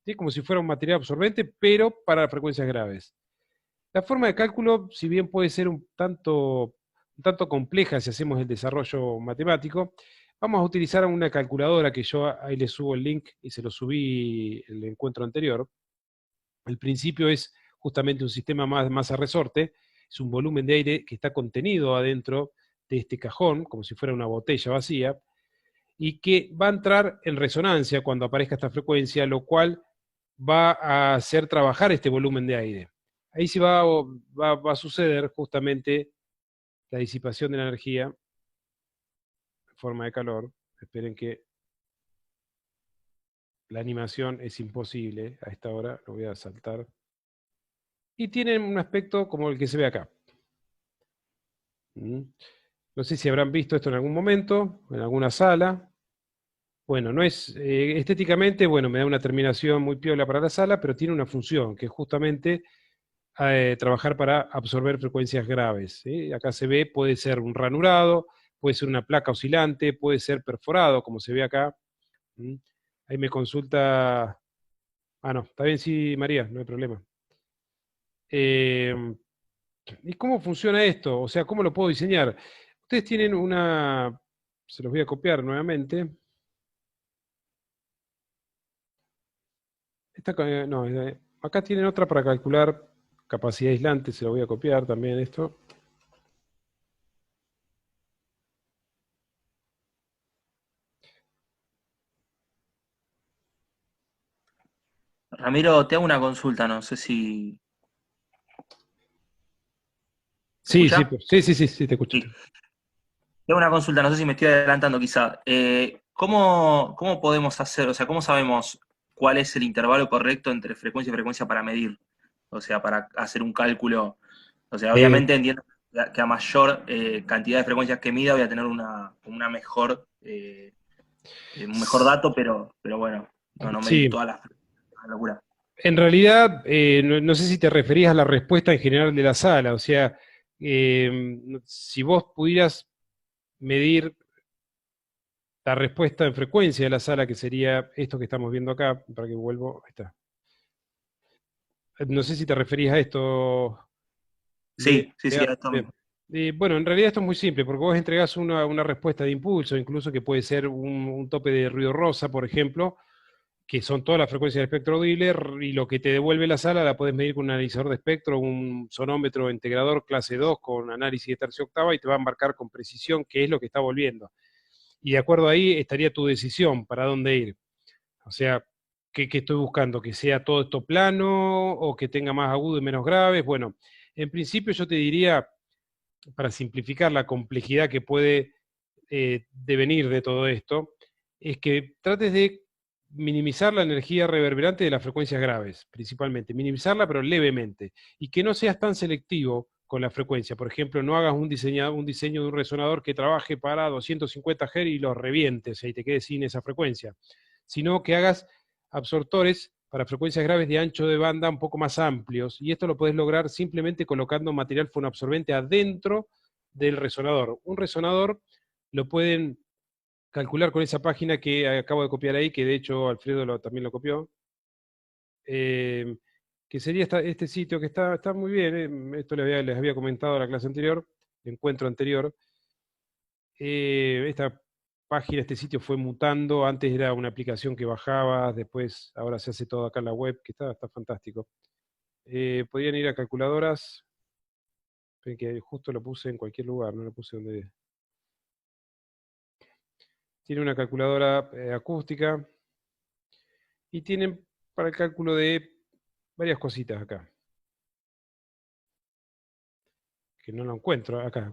Speaker 1: ¿Sí? Como si fuera un material absorbente, pero para frecuencias graves. La forma de cálculo, si bien puede ser un tanto compleja si hacemos el desarrollo matemático, vamos a utilizar una calculadora que yo ahí les subo el link y se lo subí el encuentro anterior. El principio es justamente un sistema masa resorte, es un volumen de aire que está contenido adentro de este cajón, como si fuera una botella vacía, y que va a entrar en resonancia cuando aparezca esta frecuencia, lo cual va a hacer trabajar este volumen de aire. Ahí sí va a suceder justamente la disipación de la energía en forma de calor. Esperen que la animación es imposible a esta hora, lo voy a saltar. Y tienen un aspecto como el que se ve acá. No sé si habrán visto esto en algún momento, en alguna sala. Bueno, no es estéticamente, bueno, me da una terminación muy piola para la sala, pero tiene una función, que es justamente trabajar para absorber frecuencias graves. ¿Sí? Acá se ve, puede ser un ranurado, puede ser una placa oscilante, puede ser perforado, como se ve acá. Ahí me consulta... Ah, no, está bien, sí, María, no hay problema. ¿Y cómo funciona esto? O sea, ¿cómo lo puedo diseñar? Ustedes tienen una... Se los voy a copiar nuevamente. No, acá tienen otra para calcular capacidad aislante, se lo voy a copiar también esto.
Speaker 5: Ramiro, te hago una consulta, no sé si... ¿Me
Speaker 1: Sí,
Speaker 5: escuchá?
Speaker 1: sí, te escucho.
Speaker 5: Sí. Te hago una consulta, no sé si me estoy adelantando quizá. ¿Cómo podemos hacer, o sea, cómo sabemos cuál es el intervalo correcto entre frecuencia y frecuencia para medir? O sea, para hacer un cálculo. O sea, obviamente entiendo que a mayor cantidad de frecuencias que mida voy a tener una mejor, un mejor dato, pero bueno, no medir
Speaker 1: Sí,
Speaker 5: todas las frecuencias, es una locura.
Speaker 1: en realidad, no sé si te referías a la respuesta en general de la sala, o sea, si vos pudieras medir la respuesta en frecuencia de la sala, que sería esto que estamos viendo acá, para que vuelvo, ahí está. No sé si te referías a esto.
Speaker 5: Sí, a esto
Speaker 1: Bien.
Speaker 5: mismo.
Speaker 1: Bueno, en realidad esto es muy simple, porque vos entregás una respuesta de impulso, incluso que puede ser un tope de ruido rosa, por ejemplo, que son todas las frecuencias del espectro audible, y lo que te devuelve la sala la podés medir con un analizador de espectro, un sonómetro integrador clase 2 con análisis de tercia octava, y te va a marcar con precisión qué es lo que está volviendo. Y de acuerdo ahí estaría tu decisión para dónde ir. O sea, ¿qué estoy buscando? ¿Que sea todo esto plano o que tenga más agudo y menos graves? Bueno, en principio yo te diría, para simplificar la complejidad que puede devenir de todo esto, es que trates de minimizar la energía reverberante de las frecuencias graves, principalmente, minimizarla pero levemente, y que no seas tan selectivo con la frecuencia. Por ejemplo, no hagas un diseño de un resonador que trabaje para 250 Hz y lo revientes y te quedes sin esa frecuencia, sino que hagas absortores para frecuencias graves de ancho de banda un poco más amplios, y esto lo puedes lograr simplemente colocando material fonoabsorbente adentro del resonador. Un resonador lo pueden calcular con esa página que acabo de copiar ahí, que de hecho Alfredo también lo copió, que sería este sitio que está muy bien, esto les había comentado en la clase anterior, el encuentro anterior. Esta página, este sitio fue mutando, antes era una aplicación que bajabas, después ahora se hace todo acá en la web, que está fantástico. Podrían ir a calculadoras, que justo lo puse en cualquier lugar, no lo puse donde... Tiene una calculadora acústica y tienen para el cálculo de varias cositas acá. Que no lo encuentro. Acá,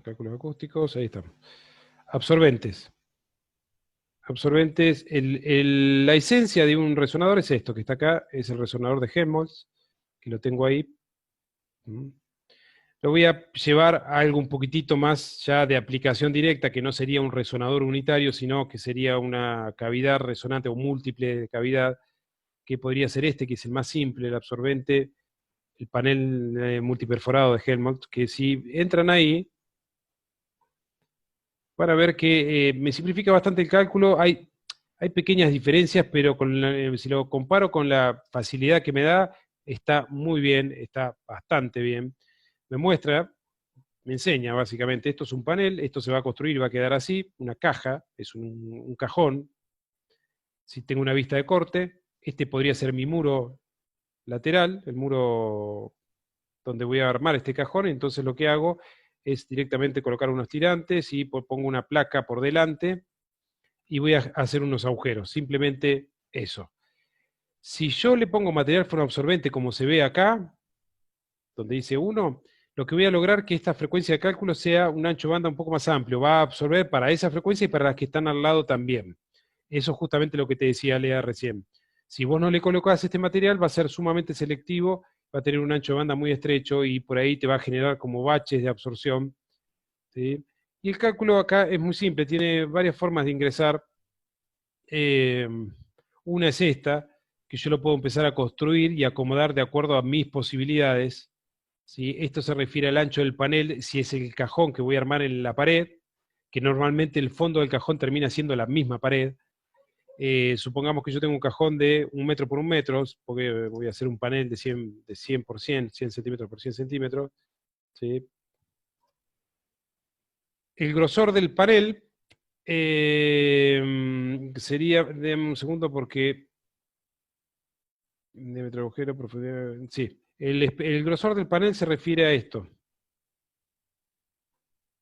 Speaker 1: cálculos acústicos, ahí estamos. Absorbentes. Absorbentes, la esencia de un resonador es esto, que está acá, es el resonador de Helmholtz, que lo tengo ahí. Lo voy a llevar a algo un poquitito más ya de aplicación directa, que no sería un resonador unitario, sino que sería una cavidad resonante o múltiple de cavidad, que podría ser este, que es el más simple, el absorbente, el panel multiperforado de Helmholtz, que si entran ahí, van a ver que me simplifica bastante el cálculo. Hay pequeñas diferencias, pero si lo comparo con la facilidad que me da, está muy bien, está bastante bien. Me muestra, me enseña básicamente, esto es un panel, esto se va a construir, va a quedar así, una caja, es un cajón. Si tengo una vista de corte, este podría ser mi muro lateral, el muro donde voy a armar este cajón, entonces lo que hago es directamente colocar unos tirantes y pongo una placa por delante y voy a hacer unos agujeros, simplemente eso. Si yo le pongo material fonoabsorbente como se ve acá, donde dice 1, lo que voy a lograr es que esta frecuencia de cálculo sea un ancho de banda un poco más amplio, va a absorber para esa frecuencia y para las que están al lado también. Eso es justamente lo que te decía Lea recién. Si vos no le colocás este material, va a ser sumamente selectivo, va a tener un ancho de banda muy estrecho y por ahí te va a generar como baches de absorción, ¿sí? Y el cálculo acá es muy simple, tiene varias formas de ingresar. Una es esta, que yo lo puedo empezar a construir y acomodar de acuerdo a mis posibilidades, ¿sí? Esto se refiere al ancho del panel, si es el cajón que voy a armar en la pared, que normalmente el fondo del cajón termina siendo la misma pared. Supongamos que yo tengo un cajón de 1 metro por 1 metro, porque voy a hacer un panel de 100 por 100, 100 centímetros por 100 centímetros, ¿sí? El grosor del panel sería, déjame un segundo porque, diámetro de agujero, profundidad, sí, el grosor del panel se refiere a esto.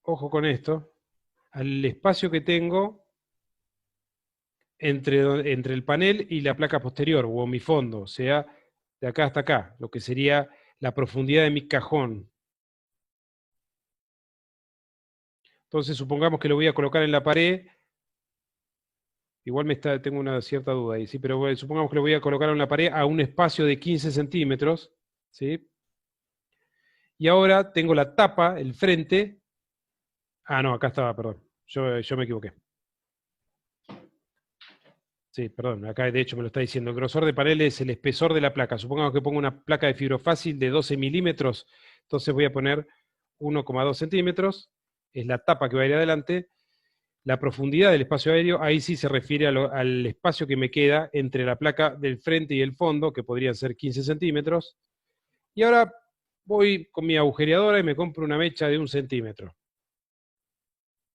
Speaker 1: Ojo con esto, al espacio que tengo entre el panel y la placa posterior, o mi fondo, o sea, de acá hasta acá, lo que sería la profundidad de mi cajón. Entonces, supongamos que lo voy a colocar en la pared, igual tengo una cierta duda ahí, ¿sí? Pero supongamos que lo voy a colocar en la pared a un espacio de 15 centímetros, ¿sí? Y ahora tengo la tapa, el frente. Ah, no, acá estaba, perdón. Yo me equivoqué. Sí, perdón, acá de hecho me lo está diciendo. El grosor de panel es el espesor de la placa. Supongamos que pongo una placa de fibrofácil de 12 milímetros, entonces voy a poner 1,2 centímetros, es la tapa que va a ir adelante. La profundidad del espacio aéreo, ahí sí se refiere al espacio que me queda entre la placa del frente y el fondo, que podrían ser 15 centímetros. Y ahora voy con mi agujereadora y me compro una mecha de 1 centímetro.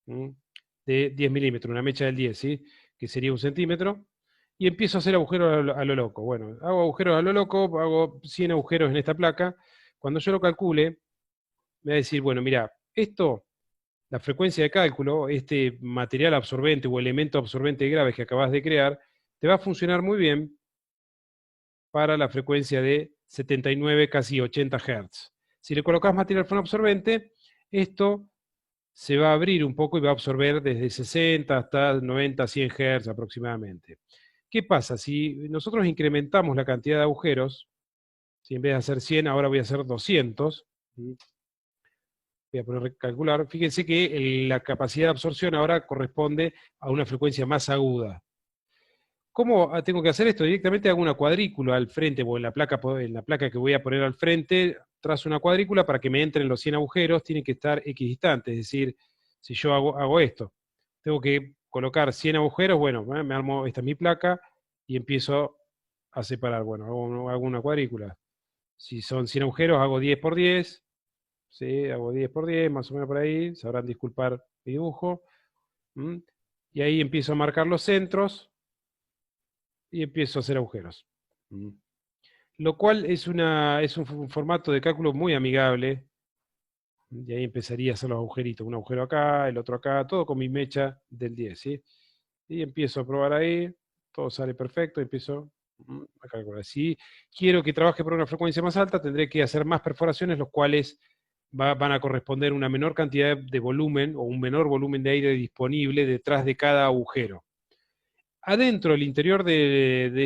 Speaker 1: De 10 milímetros, una mecha del 10, ¿sí? Que sería 1 centímetro. Y empiezo a hacer agujeros a lo loco. Bueno, hago agujeros a lo loco, hago 100 agujeros en esta placa. Cuando yo lo calcule, me va a decir, bueno, mira, esto, la frecuencia de cálculo, este material absorbente o elemento absorbente de graves que acabas de crear, te va a funcionar muy bien para la frecuencia de 79, casi 80 Hz. Si le colocas material fonoabsorbente, esto se va a abrir un poco y va a absorber desde 60 hasta 90, 100 Hz aproximadamente. ¿Qué pasa? Si nosotros incrementamos la cantidad de agujeros, si en vez de hacer 100, ahora voy a hacer 200, voy a poner a calcular, fíjense que la capacidad de absorción ahora corresponde a una frecuencia más aguda. ¿Cómo tengo que hacer esto? Directamente hago una cuadrícula al frente, o en la placa que voy a poner al frente, trazo una cuadrícula para que me entren los 100 agujeros, tienen que estar equidistantes, es decir, si yo hago esto, tengo que colocar 100 agujeros, bueno, me armo, esta es mi placa, y empiezo a separar, bueno, hago una cuadrícula. Si son 100 agujeros, hago 10 por 10, ¿sí? Hago 10 por 10, más o menos por ahí, sabrán disculpar mi dibujo, y ahí empiezo a marcar los centros, y empiezo a hacer agujeros. Lo cual es un formato de cálculo muy amigable, y ahí empezaría a hacer los agujeritos, un agujero acá, el otro acá, todo con mi mecha del 10, ¿sí? Y empiezo a probar ahí, todo sale perfecto, empiezo a calcular. Si quiero que trabaje por una frecuencia más alta, tendré que hacer más perforaciones, los cuales van a corresponder a una menor cantidad de volumen, o un menor volumen de aire disponible detrás de cada agujero. Adentro, el interior de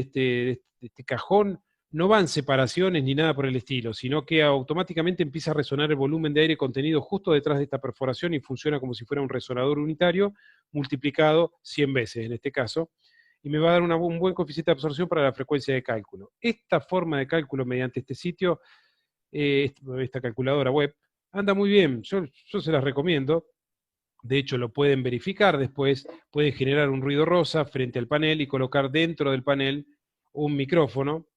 Speaker 1: este cajón, no van separaciones ni nada por el estilo, sino que automáticamente empieza a resonar el volumen de aire contenido justo detrás de esta perforación y funciona como si fuera un resonador unitario multiplicado 100 veces en este caso, y me va a dar un buen coeficiente de absorción para la frecuencia de cálculo. Esta forma de cálculo mediante este sitio, esta calculadora web, anda muy bien, yo se las recomiendo. De hecho, lo pueden verificar después, pueden generar un ruido rosa frente al panel y colocar dentro del panel un micrófono,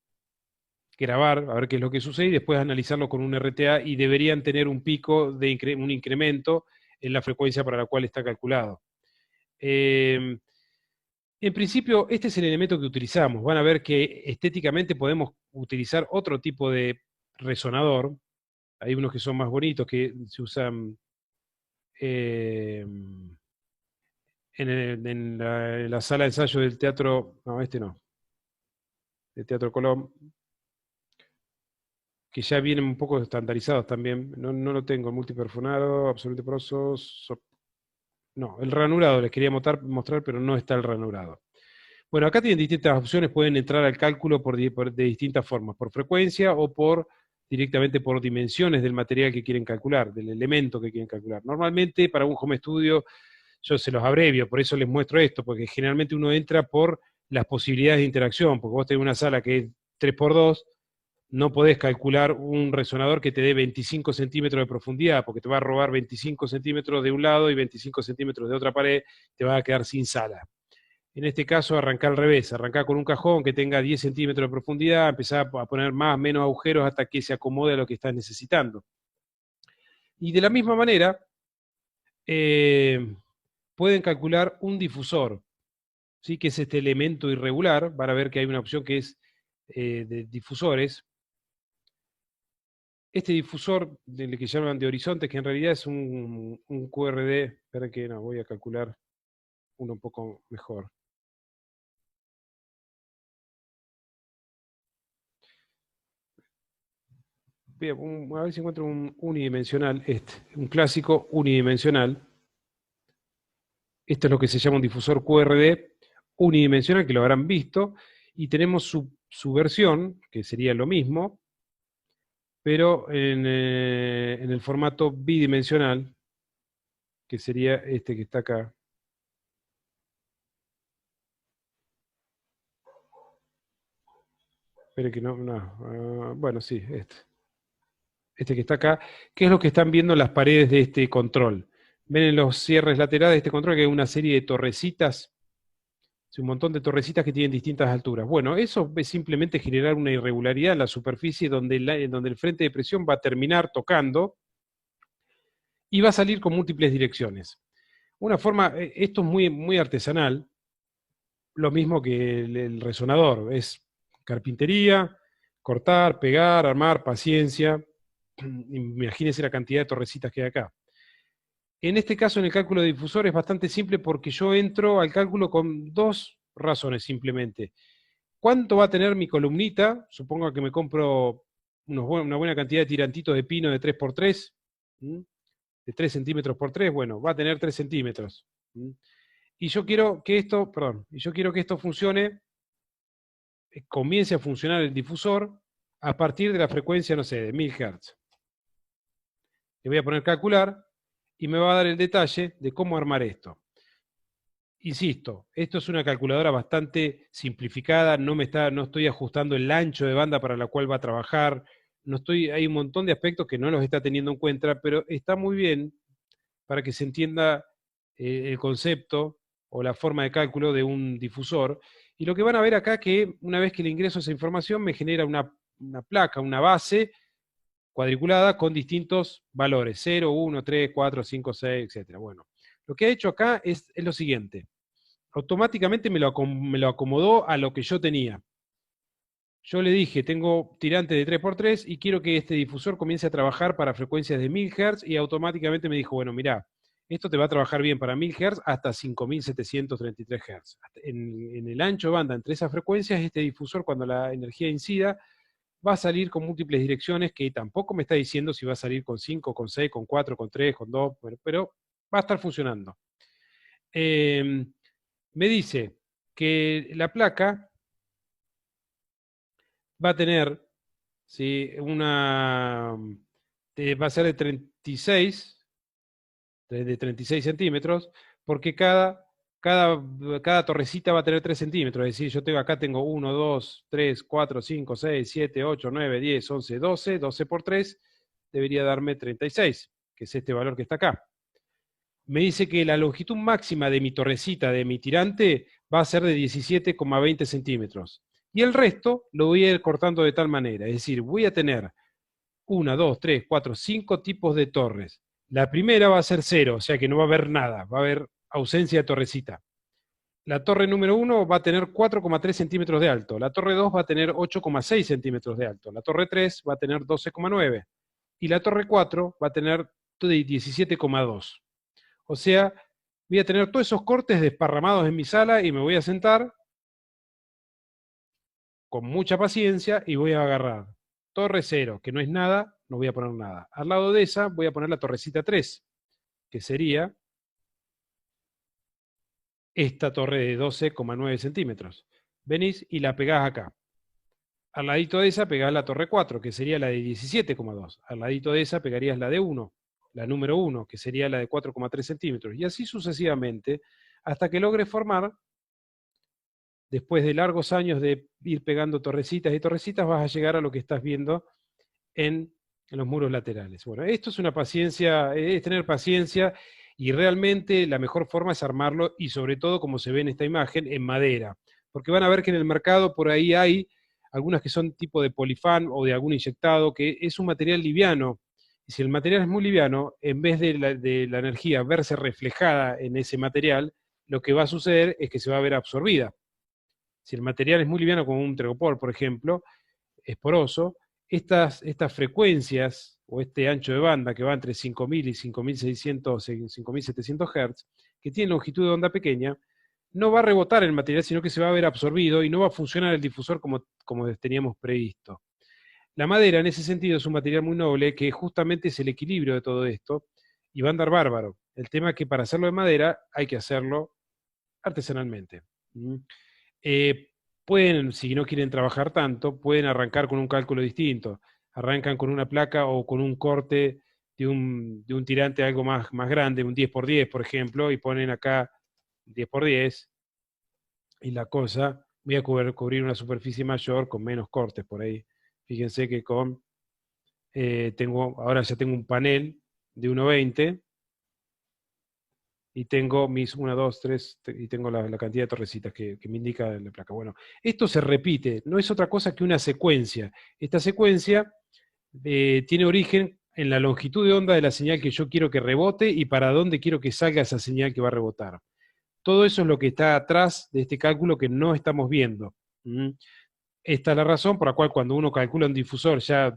Speaker 1: grabar, a ver qué es lo que sucede, y después analizarlo con un RTA, y deberían tener un pico, un incremento en la frecuencia para la cual está calculado. En principio, este es el elemento que utilizamos. Van a ver que estéticamente podemos utilizar otro tipo de resonador. Hay unos que son más bonitos, que se usan en la sala de ensayo del teatro, no, este no, del Teatro Colón, que ya vienen un poco estandarizados también. No lo tengo, multiperfonado, absolutamente porosos. No, el ranurado les quería mostrar, pero no está el ranurado. Bueno, acá tienen distintas opciones, pueden entrar al cálculo de distintas formas, por frecuencia o directamente por dimensiones del material que quieren calcular, del elemento que quieren calcular. Normalmente para un home studio yo se los abrevio, por eso les muestro esto, porque generalmente uno entra por las posibilidades de interacción, porque vos tenés una sala que es 3x2, no podés calcular un resonador que te dé 25 centímetros de profundidad, porque te va a robar 25 centímetros de un lado y 25 centímetros de otra pared, te va a quedar sin sala. En este caso, arrancar al revés, arrancar con un cajón que tenga 10 centímetros de profundidad, empezar a poner más, menos agujeros hasta que se acomode a lo que estás necesitando. Y de la misma manera, pueden calcular un difusor, ¿sí? Que es este elemento irregular. Van a ver que hay una opción que es de difusores. Este difusor, del que llaman de horizontes, que en realidad es un QRD, espera que no, voy a calcular uno un poco mejor. Bien, a ver si encuentro un unidimensional, un clásico unidimensional. Esto es lo que se llama un difusor QRD unidimensional, que lo habrán visto, y tenemos su versión, que sería lo mismo, pero en el formato bidimensional, que sería este que está acá. Esperen que bueno, sí, este que está acá, que es lo que están viendo las paredes de este control. Ven en los cierres laterales de este control que hay una serie de torrecitas, un montón de torrecitas que tienen distintas alturas. Bueno, eso es simplemente generar una irregularidad en la superficie donde el frente de presión va a terminar tocando y va a salir con múltiples direcciones. Una forma, esto es muy, muy artesanal, lo mismo que el resonador, es carpintería, cortar, pegar, armar, paciencia. Imagínense la cantidad de torrecitas que hay acá. En este caso, en el cálculo de difusor es bastante simple porque yo entro al cálculo con dos razones simplemente. ¿Cuánto va a tener mi columnita? Supongo que me compro una buena cantidad de tirantitos de pino de 3x3, de 3 centímetros por 3, bueno, va a tener 3 centímetros. Y yo quiero que esto funcione, comience a funcionar el difusor a partir de la frecuencia, no sé, de 1000 Hz. Le voy a poner calcular y me va a dar el detalle de cómo armar esto. Insisto, esto es una calculadora bastante simplificada, no estoy ajustando el ancho de banda para la cual va a trabajar, hay un montón de aspectos que no los está teniendo en cuenta, pero está muy bien para que se entienda el concepto o la forma de cálculo de un difusor. Y lo que van a ver acá que una vez que le ingreso esa información me genera una placa, una base cuadriculada con distintos valores, 0, 1, 3, 4, 5, 6, etc. Bueno, lo que ha hecho acá es lo siguiente. Automáticamente me lo acomodó a lo que yo tenía. Yo le dije, tengo tirante de 3x3 y quiero que este difusor comience a trabajar para frecuencias de 1000 Hz, y automáticamente me dijo, bueno, mirá, esto te va a trabajar bien para 1000 Hz hasta 5733 Hz. En el ancho de banda entre esas frecuencias, este difusor, cuando la energía incida, va a salir con múltiples direcciones, que tampoco me está diciendo si va a salir con 5, con 6, con 4, con 3, con 2, pero va a estar funcionando. Me dice que la placa va a tener, ¿sí? va a ser de 36 centímetros, porque cada torrecita va a tener 3 centímetros, es decir, acá tengo 1, 2, 3, 4, 5, 6, 7, 8, 9, 10, 11, 12 por 3, debería darme 36, que es este valor que está acá. me dice que la longitud máxima de mi torrecita, de mi tirante, va a ser de 17,20 centímetros. Y el resto lo voy a ir cortando de tal manera, es decir, voy a tener 1, 2, 3, 4, 5 tipos de torres. La primera va a ser 0, o sea que no va a haber nada, va a haber ausencia de torrecita. La torre número 1 va a tener 4,3 centímetros de alto, la torre 2 va a tener 8,6 centímetros de alto, la torre 3 va a tener 12,9 y la torre 4 va a tener 17,2. O sea, voy a tener todos esos cortes desparramados en mi sala y me voy a sentar con mucha paciencia y voy a agarrar torre 0, que no es nada, no voy a poner nada. Al lado de esa voy a poner la torrecita 3, que sería esta torre de 12,9 centímetros. Venís y la pegás acá. Al ladito de esa pegás la torre 4, que sería la de 17,2. Al ladito de esa pegarías la de 1, la número 1, que sería la de 4,3 centímetros. Y así sucesivamente, hasta que logres formar, después de largos años de ir pegando torrecitas y torrecitas, vas a llegar a lo que estás viendo en los muros laterales. Bueno, esto es una paciencia, es tener paciencia, y realmente la mejor forma es armarlo, y sobre todo, como se ve en esta imagen, en madera. Porque van a ver que en el mercado por ahí hay algunas que son tipo de polifán o de algún inyectado, que es un material liviano. Y si el material es muy liviano, en vez de la energía verse reflejada en ese material, lo que va a suceder es que se va a ver absorbida. Si el material es muy liviano, como un Tregopor, por ejemplo, es poroso, estas frecuencias, o este ancho de banda que va entre 5.000 y 5.600, 5.700 Hz, que tiene longitud de onda pequeña, no va a rebotar el material, sino que se va a ver absorbido y no va a funcionar el difusor como teníamos previsto. La madera, en ese sentido, es un material muy noble, que justamente es el equilibrio de todo esto, y va a andar bárbaro. El tema es que para hacerlo de madera hay que hacerlo artesanalmente. Pueden, si no quieren trabajar tanto, pueden arrancar con un cálculo distinto. Arrancan con una placa o con un corte de un tirante algo más grande, un 10x10, por ejemplo, y ponen acá 10x10, y la cosa, voy a cubrir una superficie mayor con menos cortes por ahí. Fíjense que ahora ya tengo un panel de 1,20, y tengo mis 1, 2, 3, y tengo la cantidad de torrecitas que me indica la placa. Bueno, esto se repite, no es otra cosa que una secuencia. Esta secuencia tiene origen en la longitud de onda de la señal que yo quiero que rebote y para dónde quiero que salga esa señal que va a rebotar. Todo eso es lo que está atrás de este cálculo que no estamos viendo. Esta es la razón por la cual cuando uno calcula un difusor ya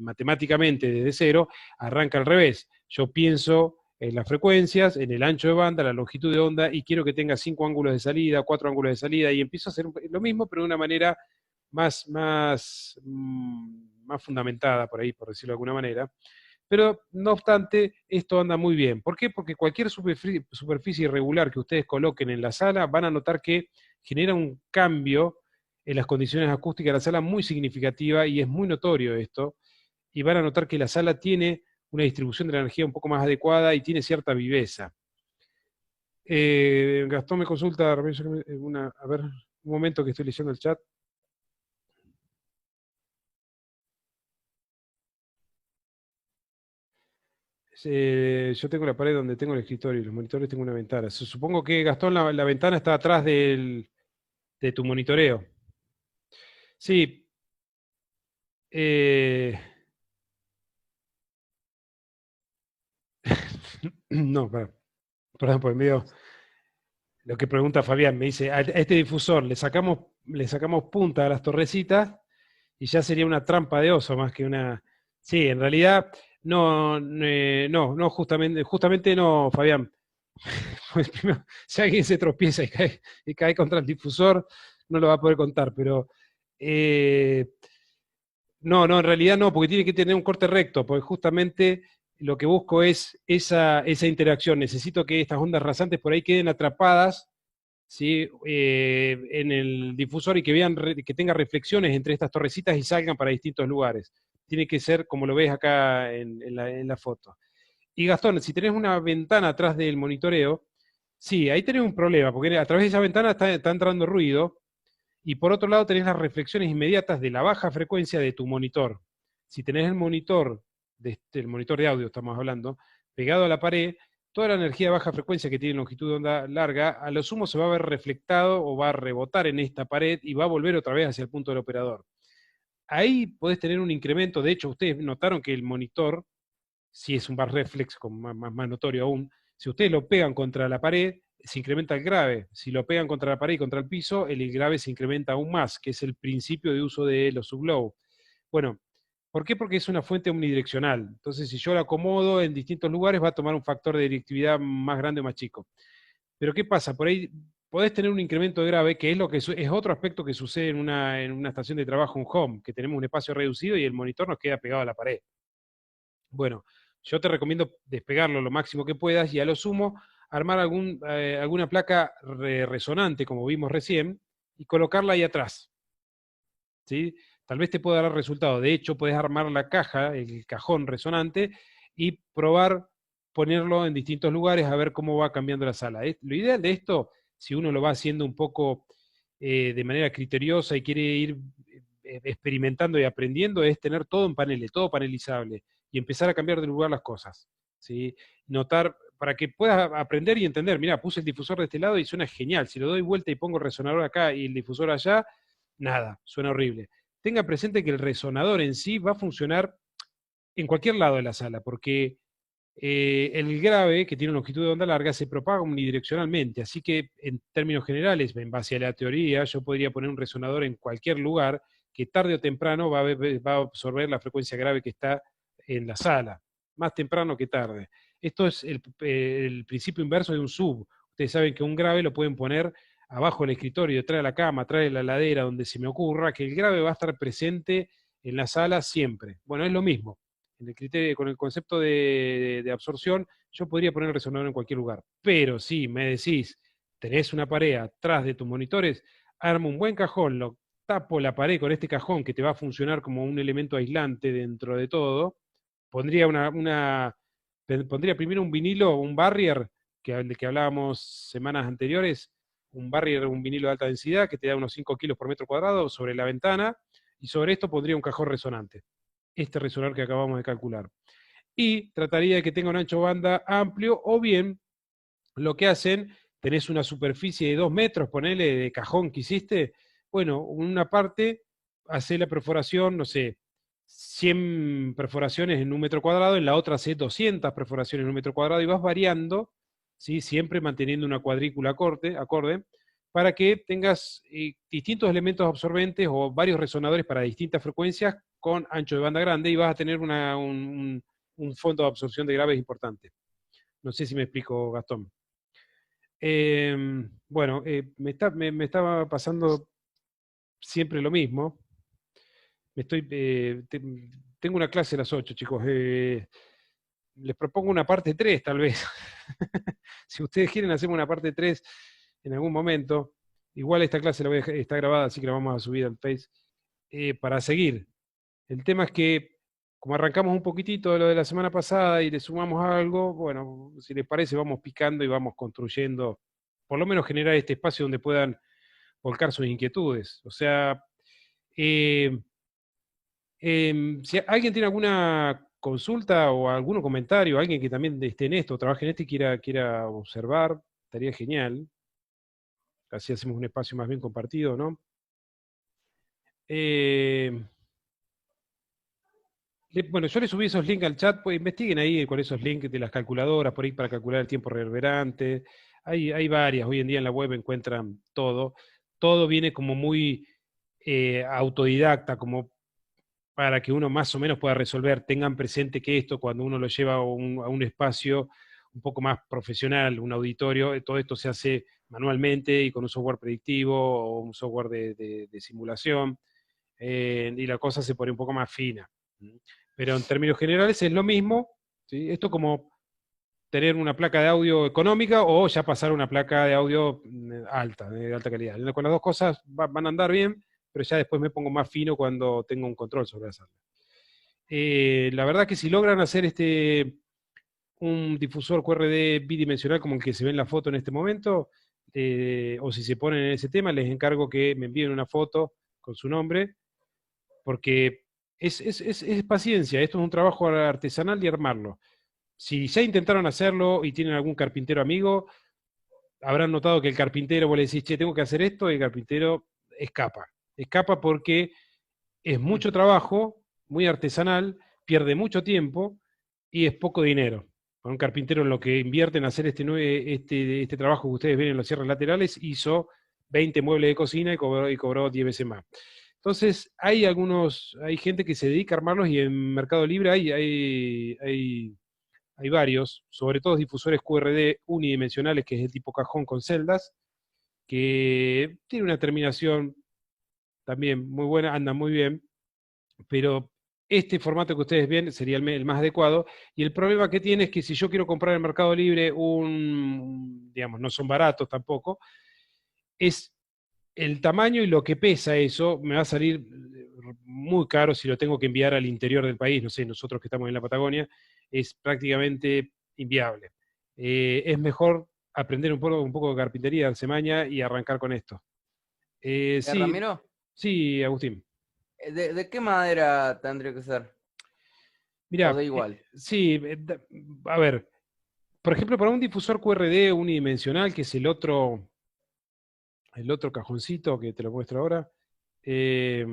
Speaker 1: matemáticamente desde cero, arranca al revés. Yo pienso en las frecuencias, en el ancho de banda, la longitud de onda, y quiero que tenga 5 ángulos de salida, 4 ángulos de salida, y empiezo a hacer lo mismo, pero de una manera más fundamentada, por ahí, por decirlo de alguna manera. Pero, no obstante, esto anda muy bien. ¿Por qué? Porque cualquier superficie irregular que ustedes coloquen en la sala, van a notar que genera un cambio en las condiciones acústicas de la sala muy significativa, y es muy notorio esto, y van a notar que la sala tiene una distribución de la energía un poco más adecuada y tiene cierta viveza. Gastón me consulta, a ver, un momento que estoy leyendo el chat. Yo tengo la pared donde tengo el escritorio y los monitores tengo una ventana. Supongo que, Gastón, la ventana está atrás de tu monitoreo. Sí. No, perdón por el medio. Lo que pregunta Fabián, me dice, a este difusor le sacamos punta a las torrecitas y ya sería una trampa de oso más que una... Sí, en realidad, no, justamente no, Fabián. Pues primero, si alguien se tropieza y cae contra el difusor, no lo va a poder contar, pero... no, en realidad no, porque tiene que tener un corte recto, porque justamente lo que busco es esa interacción. Necesito que estas ondas rasantes por ahí queden atrapadas, ¿sí? En el difusor, y que tenga reflexiones entre estas torrecitas y salgan para distintos lugares. Tiene que ser como lo ves acá en la foto. Y Gastón, si tenés una ventana atrás del monitoreo, sí, ahí tenés un problema, porque a través de esa ventana está entrando ruido, y por otro lado tenés las reflexiones inmediatas de la baja frecuencia de tu monitor. Si tenés el monitor de audio, estamos hablando, pegado a la pared, toda la energía de baja frecuencia que tiene longitud de onda larga, a lo sumo se va a ver reflectado o va a rebotar en esta pared y va a volver otra vez hacia el punto del operador. Ahí podés tener un incremento, de hecho ustedes notaron que el monitor, si es un bar reflex más notorio aún, si ustedes lo pegan contra la pared, se incrementa el grave. Si lo pegan contra la pared y contra el piso, el grave se incrementa aún más, que es el principio de uso de los sublow. Bueno, ¿por qué? Porque es una fuente omnidireccional. Entonces, si yo la acomodo en distintos lugares, va a tomar un factor de directividad más grande o más chico. Pero ¿qué pasa? Por ahí podés tener un incremento de grave, que es lo que es otro aspecto que sucede en una estación de trabajo, un home, que tenemos un espacio reducido y el monitor nos queda pegado a la pared. Bueno, yo te recomiendo despegarlo lo máximo que puedas y a lo sumo armar alguna placa resonante, como vimos recién, y colocarla ahí atrás. ¿Sí? Tal vez te pueda dar resultado. De hecho, puedes armar la caja, el cajón resonante, y probar ponerlo en distintos lugares a ver cómo va cambiando la sala. Lo ideal de esto, si uno lo va haciendo un poco de manera criteriosa y quiere ir experimentando y aprendiendo, es tener todo en paneles, todo panelizable, y empezar a cambiar de lugar las cosas. ¿Sí? Notar, para que puedas aprender y entender, mira, puse el difusor de este lado y suena genial. Si lo doy vuelta y pongo el resonador acá y el difusor allá, nada, suena horrible. Tenga presente que el resonador en sí va a funcionar en cualquier lado de la sala, porque el grave, que tiene una longitud de onda larga, se propaga unidireccionalmente, así que en términos generales, en base a la teoría, yo podría poner un resonador en cualquier lugar que tarde o temprano va a absorber la frecuencia grave que está en la sala, más temprano que tarde. Esto es el principio inverso de un sub. Ustedes saben que un grave lo pueden poner abajo del escritorio, detrás de la cama, atrás de la heladera, donde se me ocurra, que el grave va a estar presente en la sala siempre. Bueno, es lo mismo. En el criterio, con el concepto de absorción, yo podría poner el resonador en cualquier lugar. Pero si me decís, tenés una pared atrás de tus monitores, armo un buen cajón, lo tapo la pared con este cajón que te va a funcionar como un elemento aislante dentro de todo, pondría pondría primero un vinilo, un barrier, del que hablábamos semanas anteriores, un barrier, un vinilo de alta densidad que te da unos 5 kilos por metro cuadrado sobre la ventana, y sobre esto pondría un cajón resonante, este resonador que acabamos de calcular. Y trataría de que tenga un ancho banda amplio, o bien, lo que hacen, tenés una superficie de 2 metros, ponele, de cajón que hiciste, bueno, una parte, hace la perforación, no sé, 100 perforaciones en un metro cuadrado, en la otra hace 200 perforaciones en un metro cuadrado, y vas variando, ¿sí? Siempre manteniendo una cuadrícula acorde, para que tengas distintos elementos absorbentes o varios resonadores para distintas frecuencias con ancho de banda grande, y vas a tener un fondo de absorción de graves importante. No sé si me explico, Gastón. Bueno, me estaba pasando siempre lo mismo. Tengo una clase a las 8, chicos. Les propongo una parte 3, tal vez. Si ustedes quieren, hacemos una parte 3 en algún momento. Igual esta clase está grabada, así que la vamos a subir al Face para seguir. El tema es que, como arrancamos un poquitito de lo de la semana pasada y le sumamos algo, bueno, si les parece, vamos picando y vamos construyendo, por lo menos generar este espacio donde puedan volcar sus inquietudes. O sea, si alguien tiene alguna consulta o algún comentario, alguien que también esté en esto, trabaje en esto y quiera observar, estaría genial. Así hacemos un espacio más bien compartido, ¿no? Bueno, yo les subí esos links al chat, pues investiguen ahí con esos links de las calculadoras, por ahí para calcular el tiempo reverberante. Hay varias, hoy en día en la web encuentran todo. Todo viene como muy autodidacta, como para que uno más o menos pueda resolver. Tengan presente que esto, cuando uno lo lleva a un espacio un poco más profesional, un auditorio, todo esto se hace manualmente y con un software predictivo o un software de simulación, y la cosa se pone un poco más fina. Pero en términos generales es lo mismo, ¿sí? Esto como tener una placa de audio económica o ya pasar a una placa de audio alta, de alta calidad. Con las dos cosas van a andar bien, pero ya después me pongo más fino cuando tengo un control sobre la sala. La verdad que si logran hacer un difusor QRD bidimensional como el que se ve en la foto en este momento, o si se ponen en ese tema, les encargo que me envíen una foto con su nombre, porque es paciencia, esto es un trabajo artesanal de armarlo. si ya intentaron hacerlo y tienen algún carpintero amigo, habrán notado que el carpintero, vos le decís, che, tengo que hacer esto, y el carpintero escapa. Escapa porque es mucho trabajo, muy artesanal, pierde mucho tiempo y es poco dinero. Para un carpintero en lo que invierte en hacer este trabajo que ustedes ven en los cierres laterales, hizo 20 muebles de cocina y cobró 10 veces más. Entonces, hay gente que se dedica a armarlos y en Mercado Libre hay varios, sobre todo difusores QRD unidimensionales, que es el tipo cajón con celdas, que tiene una terminación también muy buena, anda muy bien, pero este formato que ustedes ven sería el más adecuado, y el problema que tiene es que si yo quiero comprar en Mercado Libre digamos, no son baratos tampoco, es el tamaño y lo que pesa eso, me va a salir muy caro si lo tengo que enviar al interior del país, no sé, nosotros que estamos en la Patagonia, es prácticamente inviable. Es mejor aprender un poco de carpintería, de arcemaña y arrancar con esto. Sí,
Speaker 4: Ramiro,
Speaker 1: sí, Agustín.
Speaker 4: ¿de qué madera tendría que ser? ¿O
Speaker 1: Mira,
Speaker 4: da igual?
Speaker 1: sí, a ver, por ejemplo, para un difusor QRD unidimensional, que es el otro cajoncito que te lo muestro ahora, eh,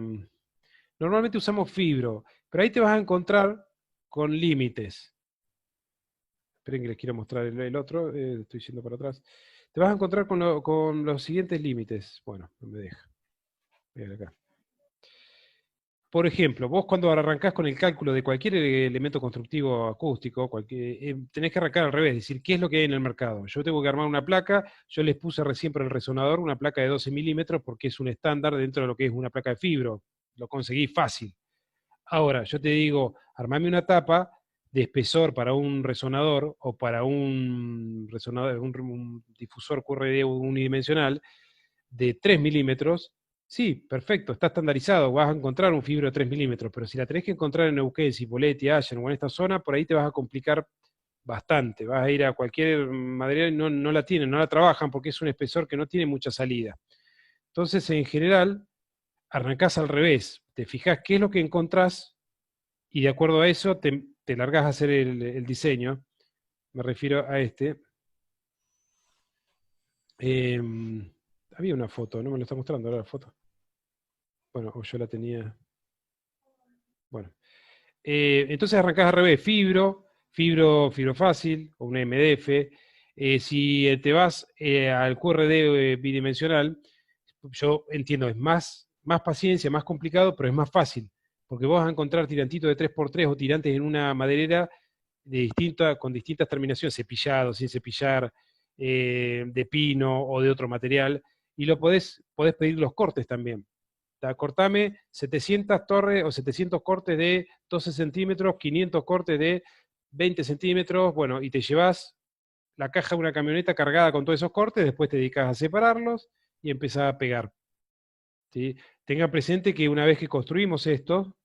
Speaker 1: normalmente usamos fibro, pero ahí te vas a encontrar con límites. Esperen que les quiero mostrar el otro, estoy yendo para atrás. Te vas a encontrar con los siguientes límites. Bueno, no me deja. Voy acá. Por ejemplo, vos cuando arrancás con el cálculo de cualquier elemento constructivo acústico, tenés que arrancar al revés, es decir, ¿qué es lo que hay en el mercado? Yo tengo que armar una placa, yo les puse recién por el resonador una placa de 12 milímetros porque es un estándar dentro de lo que es una placa de fibro, lo conseguí fácil. Ahora, yo te digo, armame una tapa de espesor para un resonador o para un resonador, un difusor QRD unidimensional de 3 milímetros. Sí, perfecto, está estandarizado, vas a encontrar un fibro de 3 milímetros, pero si la tenés que encontrar en Neuquén, Cipolletti, Allen o en esta zona, por ahí te vas a complicar bastante. Vas a ir a cualquier material y no la tienen, no la trabajan porque es un espesor que no tiene mucha salida. Entonces, en general, arrancás al revés, te fijás qué es lo que encontrás y de acuerdo a eso te largás a hacer el diseño. Me refiero a este. Había una foto, no me lo está mostrando ahora la foto. Bueno, o yo la tenía. Bueno. Entonces arrancás al revés, fibro fácil, o una MDF. Si te vas al QRD bidimensional, yo entiendo, es más paciencia, más complicado, pero es más fácil, porque vos vas a encontrar tirantitos de 3x3 o tirantes en una maderera con distintas terminaciones, cepillado, sin cepillar, de pino o de otro material, y podés pedir los cortes también. Cortame 700 torres o 700 cortes de 12 centímetros, 500 cortes de 20 centímetros, bueno, y te llevas la caja de una camioneta cargada con todos esos cortes, después te dedicas a separarlos y empezás a pegar. ¿Sí? Tengan presente que una vez que construimos esto,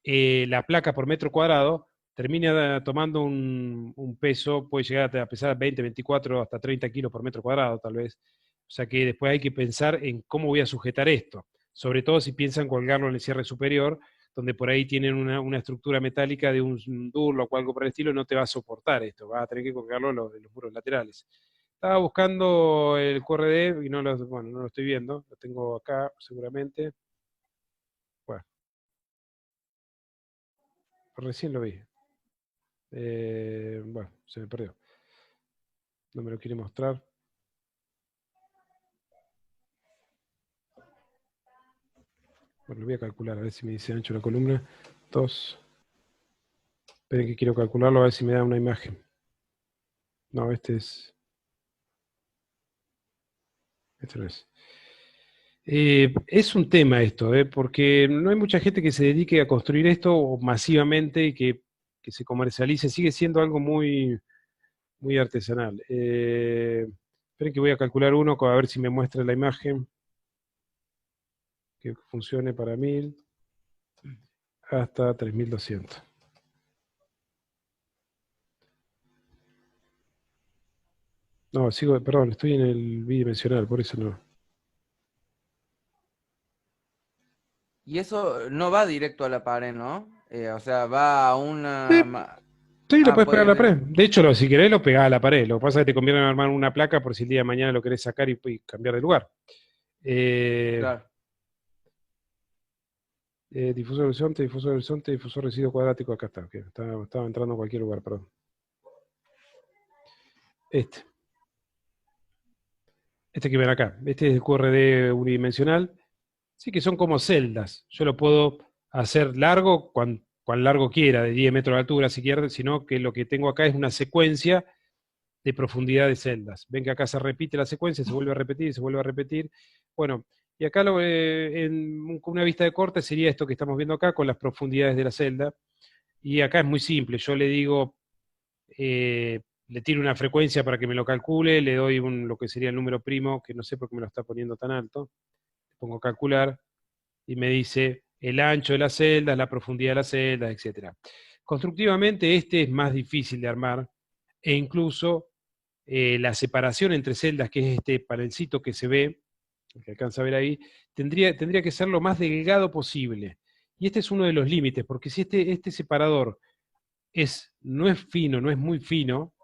Speaker 1: la placa por metro cuadrado termina tomando un peso, puede llegar a pesar 20, 24, hasta 30 kilos por metro cuadrado tal vez. O sea que después hay que pensar en cómo voy a sujetar esto, sobre todo si piensan colgarlo en el cierre superior, donde por ahí tienen una estructura metálica de un durlock o algo por el estilo, no te va a soportar esto, vas a tener que colgarlo en los muros laterales. Estaba buscando el QRD y no lo estoy viendo, lo tengo acá seguramente. Bueno, recién lo vi. Bueno, se me perdió. No me lo quiere mostrar. Bueno, lo voy a calcular, a ver si me dice ancho la columna. 2. Esperen que quiero calcularlo, a ver si me da una imagen. No, este no es. Es un tema esto, porque no hay mucha gente que se dedique a construir esto masivamente y que se comercialice. Sigue siendo algo muy, muy artesanal. Esperen que voy a calcular uno, a ver si me muestra la imagen. Que funcione para 1000 hasta 3200. No, perdón, estoy en el bidimensional, por eso no.
Speaker 4: Y eso no va directo a la pared, ¿no? O sea, va a una...
Speaker 1: Sí, lo
Speaker 4: Ah,
Speaker 1: puedes pegar a la
Speaker 4: puede-
Speaker 1: pared. De hecho, si querés, lo pegás a la pared. Lo que pasa es que te conviene armar una placa por si el día de mañana lo querés sacar y cambiar de lugar.
Speaker 4: Claro.
Speaker 1: Difusor horizonte, difusor horizonte, difusor residuo cuadrático. Acá está. Ok, estaba entrando a cualquier lugar, perdón. Este que ven acá. Este es el QRD unidimensional. Sí, que son como celdas. Yo lo puedo hacer largo, cuán largo quiera, de 10 metros de altura, si quiere, sino que lo que tengo acá es una secuencia de profundidad de celdas. Ven que acá se repite la secuencia, se vuelve a repetir, se vuelve a repetir. Bueno, y acá con una vista de corte sería esto que estamos viendo acá, con las profundidades de la celda. Y acá es muy simple, yo le digo, le tiro una frecuencia para que me lo calcule, le doy lo que sería el número primo, que no sé por qué me lo está poniendo tan alto. Pongo calcular y me dice el ancho de las celdas, la profundidad de las celdas, etc. Constructivamente este es más difícil de armar e incluso la separación entre celdas, que es este panelcito que se ve, que alcanza a ver ahí, tendría que ser lo más delgado posible. Y este es uno de los límites, porque si este separador no es fino, no es muy fino,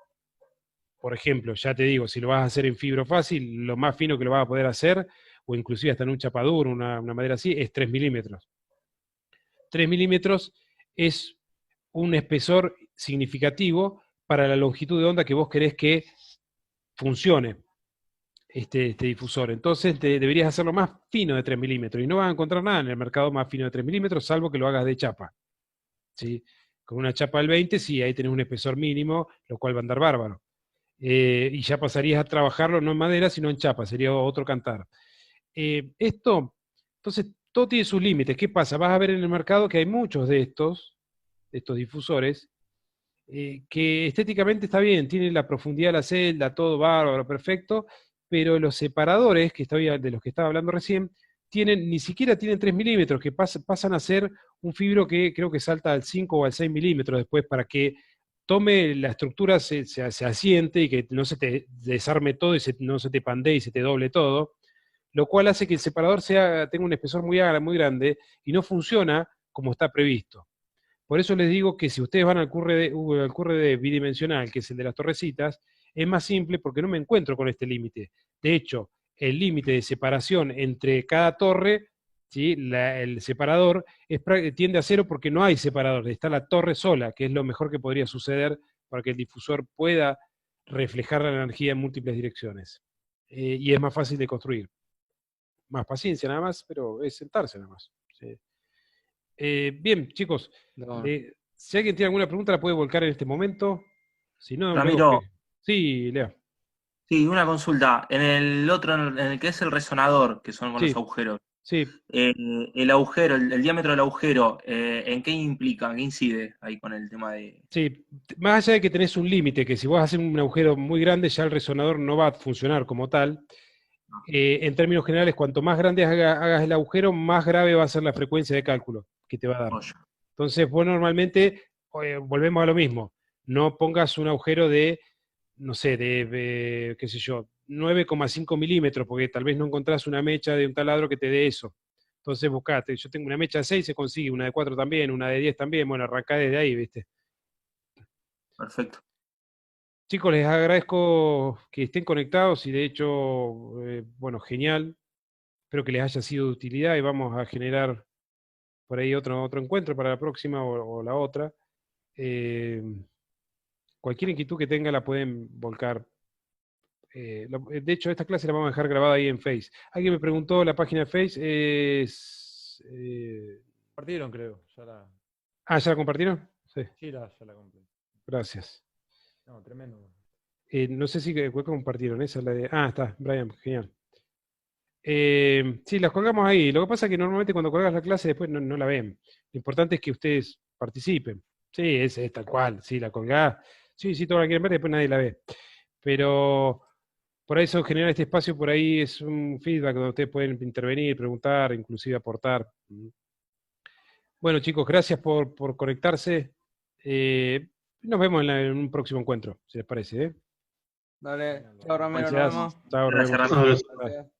Speaker 1: por ejemplo, ya te digo, si lo vas a hacer en fibro fácil, lo más fino que lo vas a poder hacer, o inclusive hasta en un chapaduro, una madera así, es 3 milímetros. 3 milímetros es un espesor significativo para la longitud de onda que vos querés que funcione este difusor. Entonces deberías hacerlo más fino de 3 milímetros, y no vas a encontrar nada en el mercado más fino de 3 milímetros, salvo que lo hagas de chapa. ¿Sí? Con una chapa del 20, sí, ahí tenés un espesor mínimo, lo cual va a andar bárbaro. Y ya pasarías a trabajarlo no en madera, sino en chapa, sería otro cantar. Entonces, todo tiene sus límites. ¿Qué pasa? Vas a ver en el mercado que hay muchos de estos difusores, que estéticamente está bien, tiene la profundidad de la celda, todo bárbaro, perfecto, pero los separadores, de los que estaba hablando recién, ni siquiera tienen 3 milímetros, que pasan a ser un fibro que creo que salta al 5 o al 6 milímetros después, para que tome la estructura, se asiente y que no se te desarme todo y no se te pandee y se te doble todo, lo cual hace que el separador tenga un espesor muy grande y no funciona como está previsto. Por eso les digo que si ustedes van al QRD bidimensional, que es el de las torrecitas, es más simple porque no me encuentro con este límite. De hecho, el límite de separación entre cada torre, ¿sí? El separador, tiende a cero porque no hay separador, está la torre sola, que es lo mejor que podría suceder para que el difusor pueda reflejar la energía en múltiples direcciones. Y es más fácil de construir. Más paciencia nada más, pero es sentarse nada más. ¿Sí? Bien, chicos,
Speaker 4: No.
Speaker 1: si alguien tiene alguna pregunta la puede volcar en este momento. Si no, luego
Speaker 5: Ramiro,
Speaker 1: que... Sí, Lea.
Speaker 5: sí, una consulta. En el otro, en el que es el resonador, que son con los
Speaker 1: Sí,
Speaker 5: agujeros,
Speaker 1: sí.
Speaker 5: el agujero, el diámetro del agujero, ¿en qué implica, en qué incide ahí con el tema de...
Speaker 1: Sí, más allá de que tenés un límite, que si vos haces un agujero muy grande, ya el resonador no va a funcionar como tal. En términos generales, cuanto más grande hagas el agujero, más grave va a ser la frecuencia de cálculo que te va a dar.
Speaker 5: Oye,
Speaker 1: Entonces, vos normalmente, volvemos a lo mismo, no pongas un agujero de, no sé, qué sé yo, 9,5 milímetros, porque tal vez no encontrás una mecha de un taladro que te dé eso. Entonces buscate, yo tengo una mecha de 6, se consigue, una de 4 también, una de 10 también, bueno, arrancá desde ahí, ¿viste?
Speaker 5: perfecto.
Speaker 1: Chicos, les agradezco que estén conectados y de hecho, bueno, genial. Espero que les haya sido de utilidad y vamos a generar por ahí otro encuentro para la próxima o la otra. Cualquier inquietud que tenga la pueden volcar. De hecho, esta clase la vamos a dejar grabada ahí en Face. Alguien me preguntó, la página de Face es...
Speaker 6: Compartieron, creo. Ya la,
Speaker 1: ¿ya la compartieron? Sí,
Speaker 6: sí, ya la compré.
Speaker 1: gracias.
Speaker 6: No, tremendo.
Speaker 1: No sé si compartieron, esa es la de... está, Brian, genial. Sí, las colgamos ahí. Lo que pasa es que normalmente cuando colgas la clase después no la ven. Lo importante es que ustedes participen. Sí, es tal cual. Sí, la colgás. Sí, todos la quieren ver, después nadie la ve. Pero por eso generar este espacio, por ahí es un feedback donde ustedes pueden intervenir, preguntar, inclusive aportar. Bueno, chicos, gracias por conectarse. Nos vemos en un próximo encuentro, si les parece.
Speaker 4: Dale, chao Ramiro, nos
Speaker 1: Gracias.
Speaker 4: vemos.
Speaker 1: Chao, nos
Speaker 5: Gracias,
Speaker 1: vemos.
Speaker 5: Ramiro.
Speaker 2: Ahora
Speaker 1: Bye.